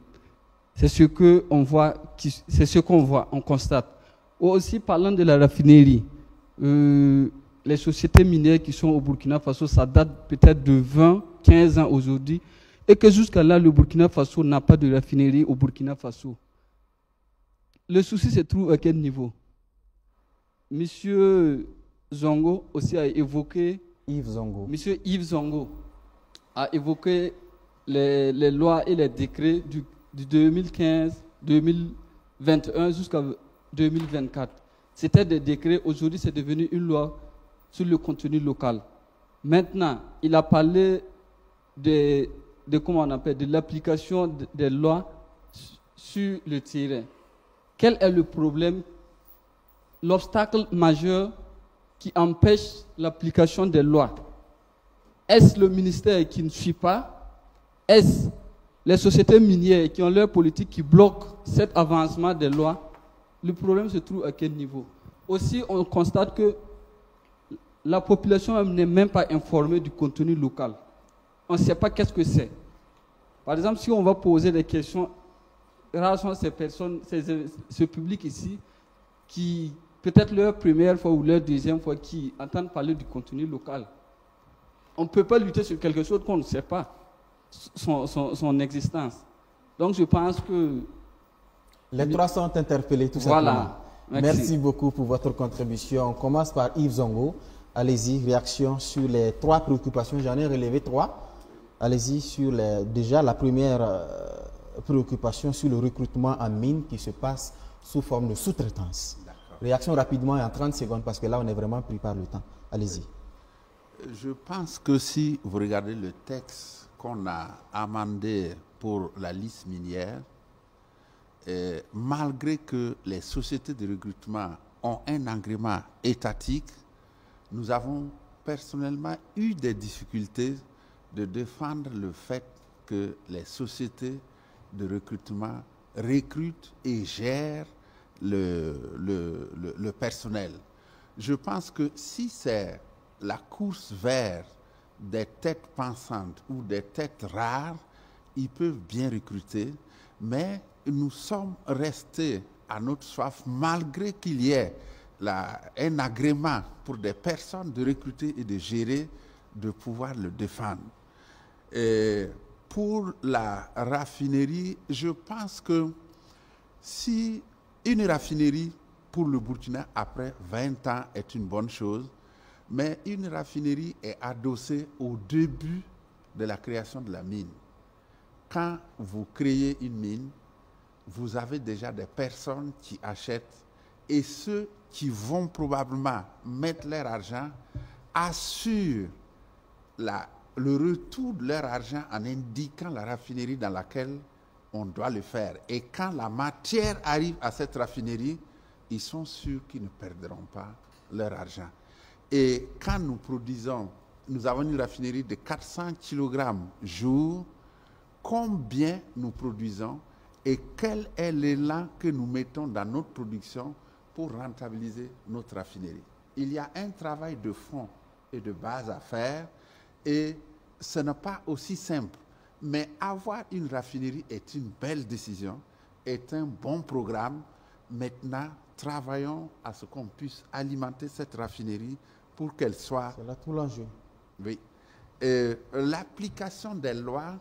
C'est ce qu'on voit, on constate. Aussi, parlant de la raffinerie, les sociétés minières qui sont au Burkina Faso, ça date peut-être de 20, 15 ans aujourd'hui, et que jusqu'à là, le Burkina Faso n'a pas de raffinerie au Burkina Faso. Le souci se trouve à quel niveau? Monsieur Zongo aussi a évoqué... Monsieur Yves Zongo a évoqué les lois et les décrets du 2015, 2021 jusqu'à 2024. C'était des décrets, aujourd'hui c'est devenu une loi sur le contenu local. Maintenant, il a parlé de l'application des lois sur le terrain. Quel est le problème, l'obstacle majeur qui empêche l'application des lois? Est-ce le ministère qui ne suit pas? Est-ce les sociétés minières qui ont leur politique qui bloquent cet avancement des lois? Le problème se trouve à quel niveau? Aussi, on constate que la population n'est même pas informée du contenu local. On ne sait pas qu'est-ce que c'est. Par exemple, si on va poser des questions, rares sont ces personnes, ce public ici, qui, peut-être leur première fois ou leur deuxième fois, qui entendent parler du contenu local. On ne peut pas lutter sur quelque chose qu'on ne sait pas, son existence. Donc je pense que... Les 3 sont interpellés tout simplement. Merci beaucoup pour votre contribution. On commence par Yves Zongo. Allez-y, réaction sur les 3 préoccupations. J'en ai relevé 3. Allez-y sur déjà la première préoccupation sur le recrutement en mine qui se passe sous forme de sous-traitance. Réaction rapidement et en 30 secondes parce que là on est vraiment pris par le temps. Allez-y. Je pense que si vous regardez le texte qu'on a amendé pour la liste minière, malgré que les sociétés de recrutement ont un agrément étatique, nous avons personnellement eu des difficultés de défendre le fait que les sociétés de recrutement recrutent et gèrent le personnel. Je pense que si c'est la course vers des têtes pensantes ou des têtes rares, ils peuvent bien recruter, mais nous sommes restés à notre soif malgré qu'il y ait un agrément pour des personnes de recruter et de gérer, de pouvoir le défendre. Et pour la raffinerie, je pense que si une raffinerie pour le Burkina après 20 ans est une bonne chose, mais une raffinerie est adossée au début de la création de la mine. Quand vous créez une mine, vous avez déjà des personnes qui achètent et ceux qui vont probablement mettre leur argent assurent le retour de leur argent en indiquant la raffinerie dans laquelle on doit le faire. Et quand la matière arrive à cette raffinerie, ils sont sûrs qu'ils ne perdront pas leur argent. Et quand nous produisons, nous avons une raffinerie de 400 kg jour, combien nous produisons et quel est l'élan que nous mettons dans notre production pour rentabiliser notre raffinerie. Il y a un travail de fond et de base à faire et ce n'est pas aussi simple. Mais avoir une raffinerie est une belle décision, est un bon programme. Maintenant, travaillons à ce qu'on puisse alimenter cette raffinerie pour qu'elle soit... C'est là tout l'enjeu. Oui. L'application des lois,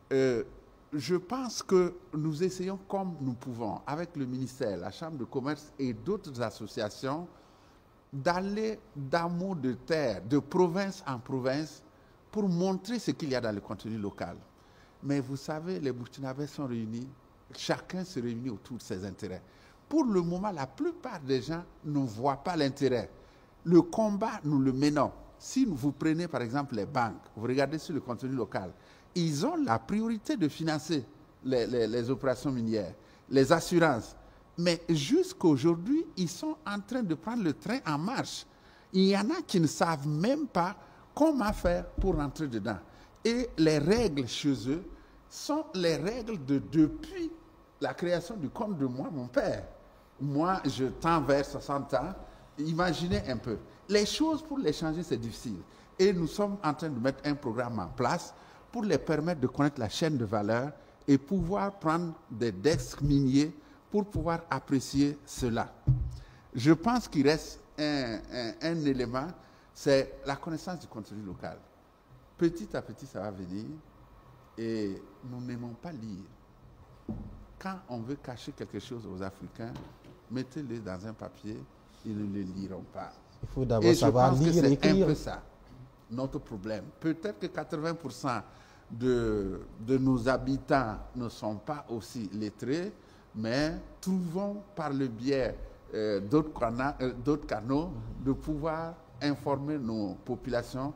je pense que nous essayons comme nous pouvons, avec le ministère, la Chambre de commerce et d'autres associations, d'aller d'amour de terre, de province en province, pour montrer ce qu'il y a dans le contenu local. Mais vous savez, les Burkinabés sont réunis, chacun se réunit autour de ses intérêts. Pour le moment, la plupart des gens ne voient pas l'intérêt. Le combat, nous le menons. Si vous prenez par exemple les banques, vous regardez sur le contenu local, ils ont la priorité de financer les opérations minières, les assurances. Mais jusqu'à aujourd'hui, ils sont en train de prendre le train en marche. Il y en a qui ne savent même pas comment faire pour rentrer dedans. Et les règles chez eux sont les règles de depuis la création du compte de moi, mon père. Moi, je tends vers 60 ans. Imaginez un peu. Les choses, pour les changer, c'est difficile. Et nous sommes en train de mettre un programme en place pour les permettre de connaître la chaîne de valeur et pouvoir prendre des desks miniers pour pouvoir apprécier cela. Je pense qu'il reste un élément, c'est la connaissance du contenu local. Petit à petit, ça va venir et nous n'aimons pas lire. Quand on veut cacher quelque chose aux Africains, mettez-le dans un papier, ils ne le liront pas. Il faut d'abord savoir lire et écrire. C'est un peu ça, notre problème. Peut-être que 80% de nos habitants ne sont pas aussi lettrés, mais trouvons par le biais d'autres canaux de pouvoir informer nos populations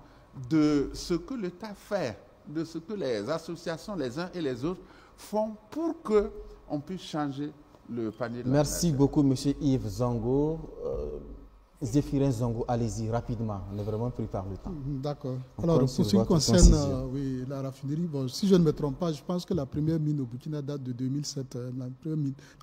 de ce que l'État fait, de ce que les associations, les uns et les autres, font pour qu'on puisse changer le panier de la Merci beaucoup, M. Yves Zongo. Zéphirin Zongo, allez-y rapidement, on est vraiment pris par le temps. D'accord. Alors, pour ce qui concerne oui, la raffinerie, bon, si je ne me trompe pas, je pense que la première mine au Burkina date de 2007, la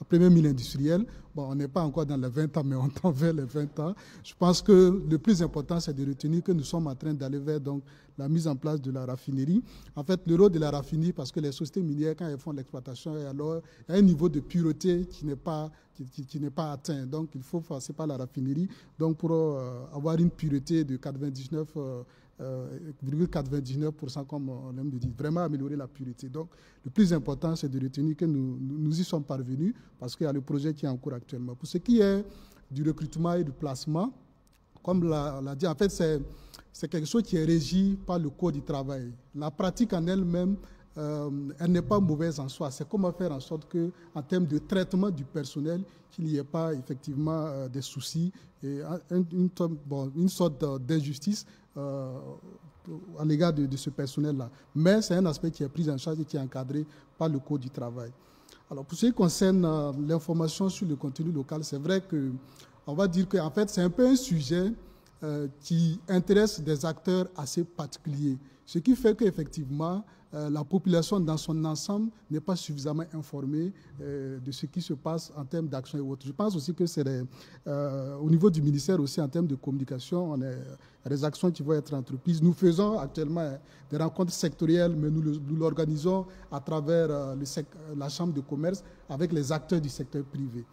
première mine industrielle. Bon, on n'est pas encore dans les 20 ans, mais on tend vers les 20 ans. Je pense que le plus important, c'est de retenir que nous sommes en train d'aller vers donc, la mise en place de la raffinerie. En fait, le rôle de la raffinerie, parce que les sociétés minières, quand elles font l'exploitation, alors il y a un niveau de pureté qui n'est pas atteint. Donc, il faut passer par la raffinerie. Donc, pour avoir une pureté de 99,99%, comme on aime le dire, vraiment améliorer la pureté. Donc, le plus important, c'est de retenir que nous y sommes parvenus parce qu'il y a le projet qui est en cours actuellement. Pour ce qui est du recrutement et du placement, comme l'a dit, en fait, c'est quelque chose qui est régi par le Code du travail. La pratique en elle-même, elle n'est pas mauvaise en soi. C'est comment faire en sorte qu'en termes de traitement du personnel, qu'il n'y ait pas effectivement des soucis et une sorte d'injustice à l'égard de ce personnel-là. Mais c'est un aspect qui est pris en charge et qui est encadré par le Code du travail. Alors, pour ce qui concerne l'information sur le contenu local, c'est vrai qu'on va dire qu'en fait, c'est un peu un sujet qui intéresse des acteurs assez particuliers. Ce qui fait qu'effectivement, la population dans son ensemble n'est pas suffisamment informée de ce qui se passe en termes d'action et autres. Je pense aussi que c'est au niveau du ministère aussi en termes de communication, il y a des actions qui vont être entreprises. Nous faisons actuellement des rencontres sectorielles, mais nous l'organisons à travers la Chambre de commerce avec les acteurs du secteur privé.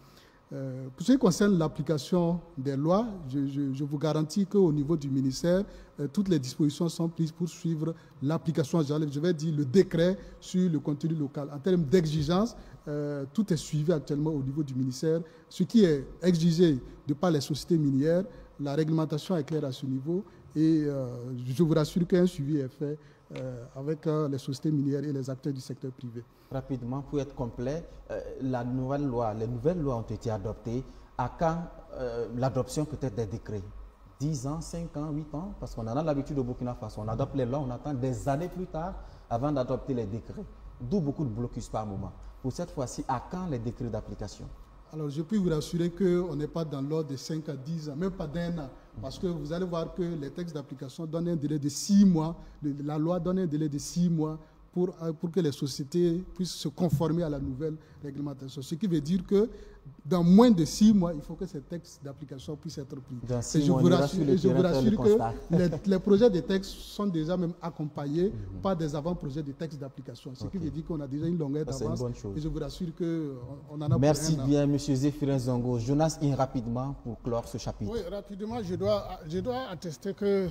Pour ce qui concerne l'application des lois, je vous garantis qu'au niveau du ministère, toutes les dispositions sont prises pour suivre l'application, je vais dire le décret sur le contenu local. En termes d'exigence, tout est suivi actuellement au niveau du ministère. Ce qui est exigé de par les sociétés minières, la réglementation est claire à ce niveau et je vous rassure qu'un suivi est fait avec les sociétés minières et les acteurs du secteur privé. Rapidement, pour être complet, les nouvelles lois ont été adoptées. À quand l'adoption peut-être des décrets? 10 ans, 5 ans, 8 ans? Parce qu'on en a l'habitude au Burkina Faso. On adopte les lois, on attend des années plus tard avant d'adopter les décrets. D'où beaucoup de blocus par moment. Pour cette fois-ci, à quand les décrets d'application? Alors, je peux vous rassurer qu'on n'est pas dans l'ordre de 5 à 10 ans, même pas d'un an. Parce que vous allez voir que les textes d'application donnent un délai de 6 mois. La loi donne un délai de 6 mois pour que les sociétés puissent se conformer à la nouvelle réglementation. Ce qui veut dire que dans moins de 6 mois, il faut que ces textes d'application puissent être pris. Et je vous rassure que les projets de textes sont déjà même accompagnés par des avant-projets de textes d'application. Ce qui veut dire qu'on a déjà une longueur d'avance. Et je vous rassure qu'on en a. Merci bien, M. Zéphirin Zongo. Jonas, rapidement pour clore ce chapitre. Oui, rapidement, je dois attester que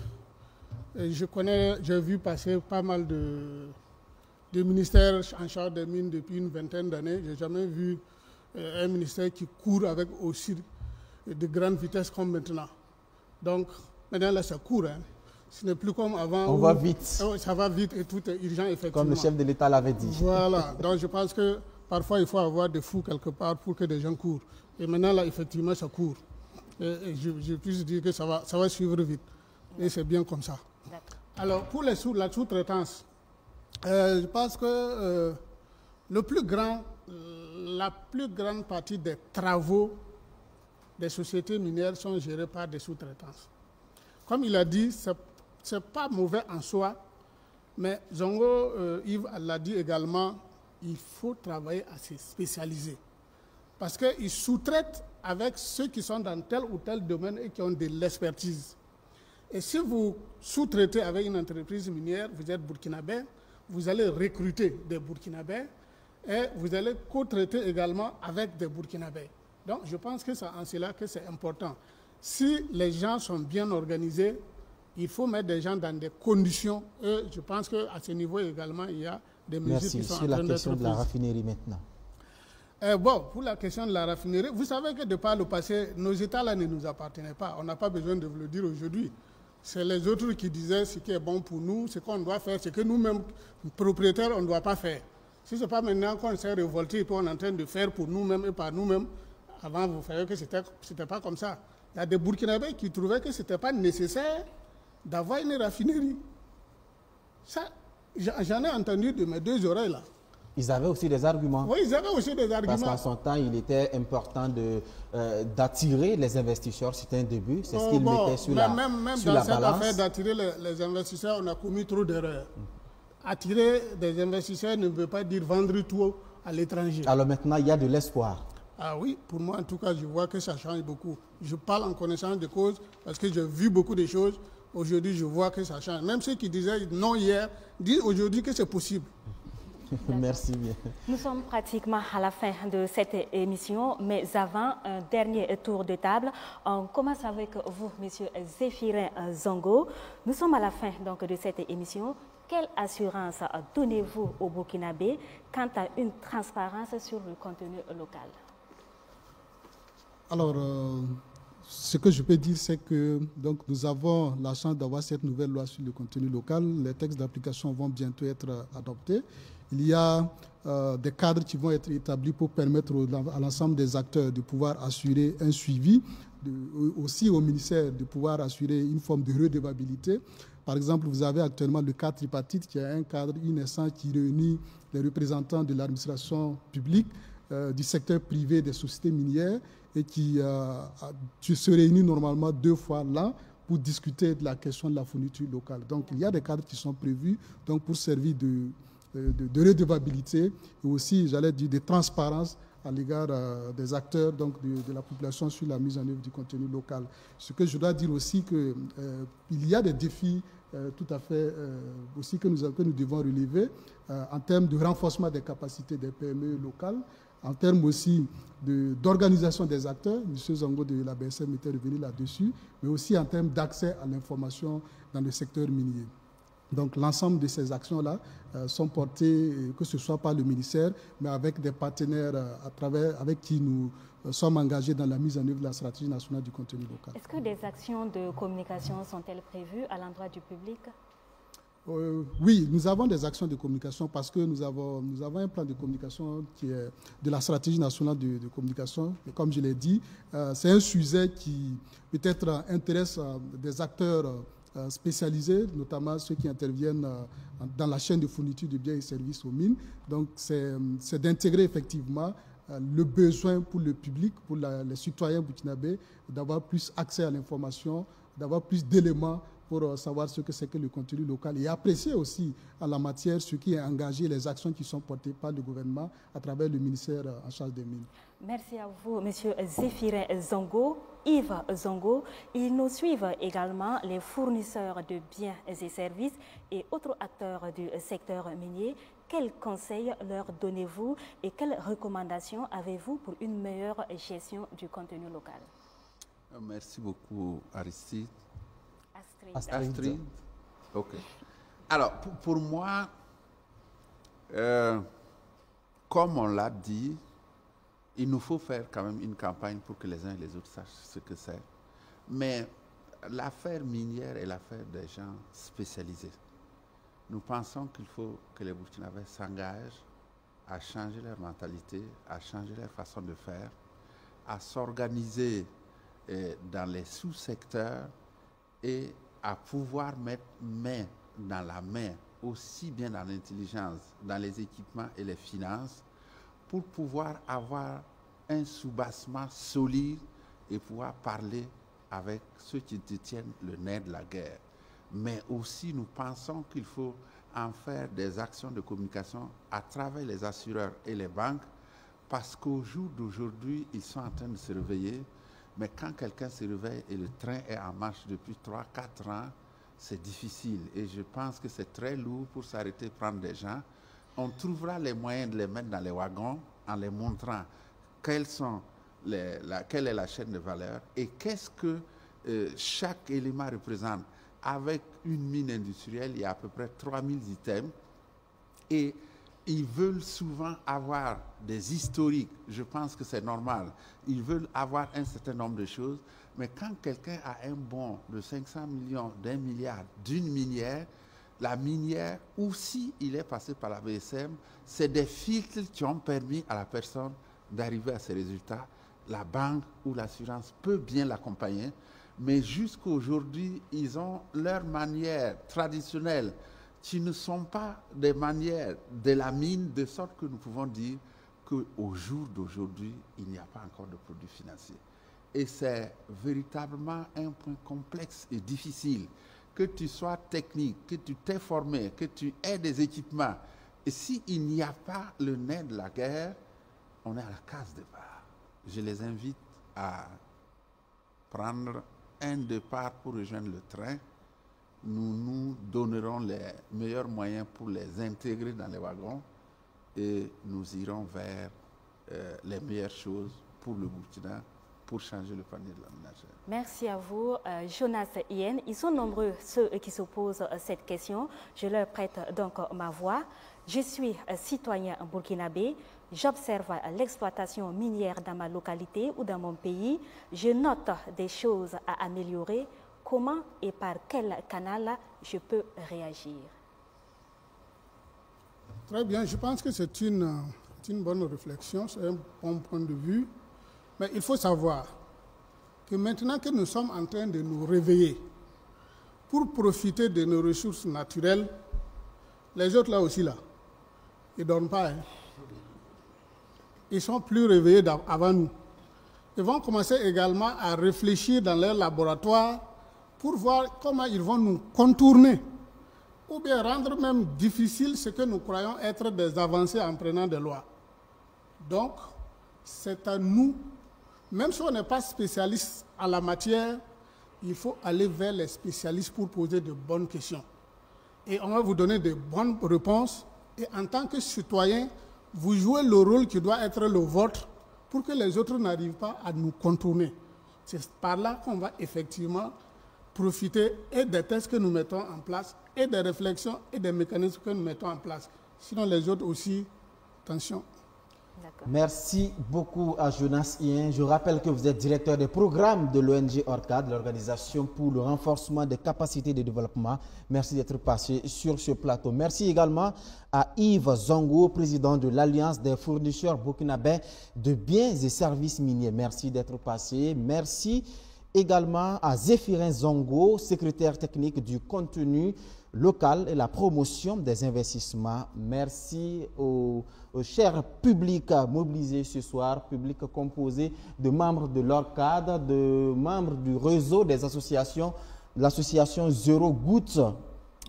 j'ai vu passer pas mal de ministères en charge des mines depuis une vingtaine d'années. Je n'ai jamais vu un ministère qui court avec aussi de grandes vitesses comme maintenant. Donc, maintenant, là, ça court. Hein. Ce n'est plus comme avant. On va vite. Ça va vite et tout est urgent, effectivement. Comme le chef de l'État l'avait dit. Voilà. Donc, je pense que parfois, il faut avoir des fous quelque part pour que des gens courent. Et maintenant, là, effectivement, ça court. Et je puis dire que ça va suivre vite. Et c'est bien comme ça. Alors, pour la sous-traitance, je pense que la plus grande partie des travaux des sociétés minières sont gérés par des sous-traitances. Comme il a dit, ce n'est pas mauvais en soi, mais Zongo, Yves l'a dit également, il faut travailler à se spécialiser. Parce qu'ils sous-traitent avec ceux qui sont dans tel ou tel domaine et qui ont de l'expertise. Et si vous sous-traitez avec une entreprise minière, vous êtes burkinabé, vous allez recruter des burkinabés et vous allez co-traiter également avec des burkinabés. Donc, je pense que c'est en cela que c'est important. Si les gens sont bien organisés, il faut mettre des gens dans des conditions. Et je pense qu'à ce niveau également, il y a des mesures qui sont en train d'être prises. Sur la question de la raffinerie maintenant. Pour la question de la raffinerie, vous savez que de par le passé, nos États-là ne nous appartenaient pas. On n'a pas besoin de vous le dire aujourd'hui. C'est les autres qui disaient ce qui est bon pour nous, ce qu'on doit faire, ce que nous-mêmes, propriétaires, on ne doit pas faire. Si ce n'est pas maintenant qu'on s'est révolté et qu'on est en train de faire pour nous-mêmes et par nous-mêmes, avant, vous savez que ce n'était pas comme ça. Il y a des Burkinabés qui trouvaient que ce n'était pas nécessaire d'avoir une raffinerie. Ça, j'en ai entendu de mes 2 oreilles là. Ils avaient aussi des arguments. Oui, ils avaient aussi des arguments. Parce qu'en son temps, il était important d'attirer les investisseurs. C'était un début. C'est ce qu'ils mettaient sur la balance. Même dans cette affaire d'attirer les investisseurs, on a commis trop d'erreurs. Attirer des investisseurs ne veut pas dire vendre tout à l'étranger. Alors maintenant, il y a de l'espoir. Ah oui, pour moi, en tout cas, je vois que ça change beaucoup. Je parle en connaissance de cause parce que j'ai vu beaucoup de choses. Aujourd'hui, je vois que ça change. Même ceux qui disaient non hier, disent aujourd'hui que c'est possible. Merci bien. Nous sommes pratiquement à la fin de cette émission, mais avant un dernier tour de table, on commence avec vous, Monsieur Zéphirin Zongo. Nous sommes à la fin donc, de cette émission. Quelle assurance donnez-vous aux Burkinabés quant à une transparence sur le contenu local? Alors, ce que je peux dire, c'est que donc, nous avons la chance d'avoir cette nouvelle loi sur le contenu local. Les textes d'application vont bientôt être adoptés. Il y a des cadres qui vont être établis pour permettre à l'ensemble des acteurs de pouvoir assurer un suivi, aussi au ministère de pouvoir assurer une forme de redevabilité. Par exemple, vous avez actuellement le cadre tripartite qui est un cadre, une instance qui réunit les représentants de l'administration publique, du secteur privé des sociétés minières et qui se réunit normalement 2 fois l'an pour discuter de la question de la fourniture locale. Donc, il y a des cadres qui sont prévus donc, pour servir de redevabilité et aussi, j'allais dire, de transparence à l'égard des acteurs donc, de la population sur la mise en œuvre du contenu local. Ce que je dois dire aussi qu'il y a des défis tout à fait aussi que nous devons relever en termes de renforcement des capacités des PME locales, en termes aussi d'organisation des acteurs. M. Zongo de la BSM était revenu là-dessus, mais aussi en termes d'accès à l'information dans le secteur minier. Donc l'ensemble de ces actions-là sont portées, que ce soit par le ministère, mais avec des partenaires avec qui nous sommes engagés dans la mise en œuvre de la stratégie nationale du contenu local. Est-ce que des actions de communication sont-elles prévues à l'endroit du public? Oui, nous avons des actions de communication parce que nous avons un plan de communication qui est de la stratégie nationale de communication. Et comme je l'ai dit, c'est un sujet qui peut-être intéresse des acteurs spécialisés, notamment ceux qui interviennent dans la chaîne de fourniture de biens et services aux mines. Donc, c'est d'intégrer effectivement le besoin pour le public, pour les citoyens burkinabés, d'avoir plus accès à l'information, d'avoir plus d'éléments pour savoir ce que c'est que le contenu local et apprécier aussi à la matière ce qui est engagé, les actions qui sont portées par le gouvernement à travers le ministère en charge des mines. Merci à vous, M. Zéphirin Zongo, Yves Zongo. Ils nous suivent également les fournisseurs de biens et services et autres acteurs du secteur minier. Quels conseils leur donnez-vous et quelles recommandations avez-vous pour une meilleure gestion du contenu local? Merci beaucoup, Aristide. Astrid. Ok. Alors, pour moi, comme on l'a dit, il nous faut faire quand même une campagne pour que les uns et les autres sachent ce que c'est. Mais l'affaire minière est l'affaire des gens spécialisés. Nous pensons qu'il faut que les Burkinabés s'engagent à changer leur mentalité, à changer leur façon de faire, à s'organiser dans les sous-secteurs et à pouvoir mettre main dans la main, aussi bien dans l'intelligence, dans les équipements et les finances, pour pouvoir avoir un soubassement solide et pouvoir parler avec ceux qui détiennent le nerf de la guerre. Mais aussi, nous pensons qu'il faut en faire des actions de communication à travers les assureurs et les banques, parce qu'au jour d'aujourd'hui, ils sont en train de se réveiller. Mais quand quelqu'un se réveille et le train est en marche depuis 3-4 ans, c'est difficile. Et je pense que c'est très lourd pour s'arrêter, prendre des gens. On trouvera les moyens de les mettre dans les wagons en les montrant quelle est la chaîne de valeur et qu'est-ce que chaque élément représente. Avec une mine industrielle, il y a à peu près 3000 items et ils veulent souvent avoir des historiques. Je pense que c'est normal. Ils veulent avoir un certain nombre de choses, mais quand quelqu'un a un bon de 500 millions, d'1 milliard d'une minière, la minière, ou si il est passé par la BSM, c'est des filtres qui ont permis à la personne d'arriver à ces résultats. La banque ou l'assurance peut bien l'accompagner, mais jusqu'à aujourd'hui, ils ont leurs manières traditionnelles qui ne sont pas des manières de la mine, de sorte que nous pouvons dire qu'au jour d'aujourd'hui, il n'y a pas encore de produits financiers. Et c'est véritablement un point complexe et difficile. Que tu sois technique, que tu t'es formé, que tu aies des équipements, et s'il n'y a pas le nerf de la guerre, on est à la case départ. Je les invite à prendre un départ pour rejoindre le train. Nous nous donnerons les meilleurs moyens pour les intégrer dans les wagons et nous irons vers les meilleures choses pour le Burkina, pour changer le panier de la ménagère. Merci à vous, Jonas Ien. Ils sont nombreux ceux qui se posent cette question. Je leur prête donc ma voix. Je suis citoyen burkinabé. J'observe l'exploitation minière dans ma localité ou dans mon pays. Je note des choses à améliorer. Comment et par quel canal je peux réagir? Très bien, je pense que c'est une bonne réflexion, c'est un bon point de vue. Mais il faut savoir que maintenant que nous sommes en train de nous réveiller pour profiter de nos ressources naturelles, les autres là aussi, là, ils ne dorment pas. Hein. Ils sont plus réveillés avant nous. Ils vont commencer également à réfléchir dans leur laboratoire pour voir comment ils vont nous contourner ou bien rendre même difficile ce que nous croyons être des avancées en prenant des lois. Donc, c'est à nous, même si on n'est pas spécialiste en la matière, il faut aller vers les spécialistes pour poser de bonnes questions. Et on va vous donner de bonnes réponses. Et en tant que citoyen, vous jouez le rôle qui doit être le vôtre pour que les autres n'arrivent pas à nous contourner. C'est par là qu'on va effectivement profiter et des tests que nous mettons en place, et des réflexions et des mécanismes que nous mettons en place. Sinon, les autres aussi, attention. Merci beaucoup à Jonas Ien. Je rappelle que vous êtes directeur des programmes de l'ONG ORCAD, l'Organisation pour le renforcement des capacités de développement. Merci d'être passé sur ce plateau. Merci également à Yves Zongo, président de l'Alliance des fournisseurs burkinabés de biens et services miniers. Merci d'être passé. Merci également à Zéphirin Zongo, secrétaire technique du contenu local et la promotion des investissements. Merci au cher public mobilisé ce soir, public composé de membres de l'ORCAD, de membres du réseau des associations l'association Zéro Goutte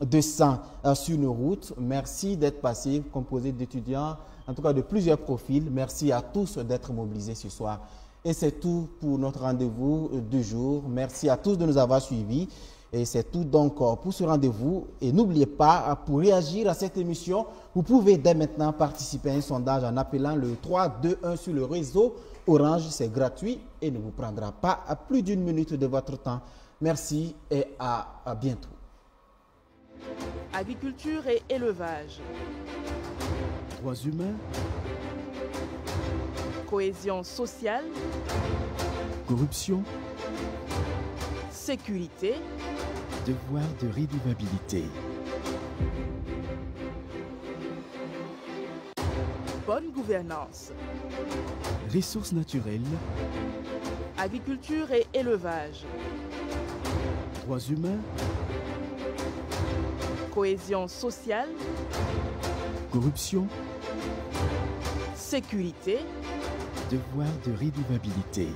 de sang sur nos routes. Merci d'être passé, composé d'étudiants, en tout cas de plusieurs profils. Merci à tous d'être mobilisés ce soir. Et c'est tout pour notre rendez-vous du jour. Merci à tous de nous avoir suivis. Et c'est tout donc pour ce rendez-vous. Et n'oubliez pas, pour réagir à cette émission, vous pouvez dès maintenant participer à un sondage en appelant le 321 sur le réseau Orange. C'est gratuit et ne vous prendra pas plus d'une minute de votre temps. Merci et à bientôt. Agriculture et élevage. Droits humains. Cohésion sociale. Corruption. Sécurité. Devoir de rédivabilité. Bonne gouvernance. Ressources naturelles. Agriculture et élevage. Droits humains. Cohésion sociale. Corruption. Sécurité. Devoir de rédivabilité.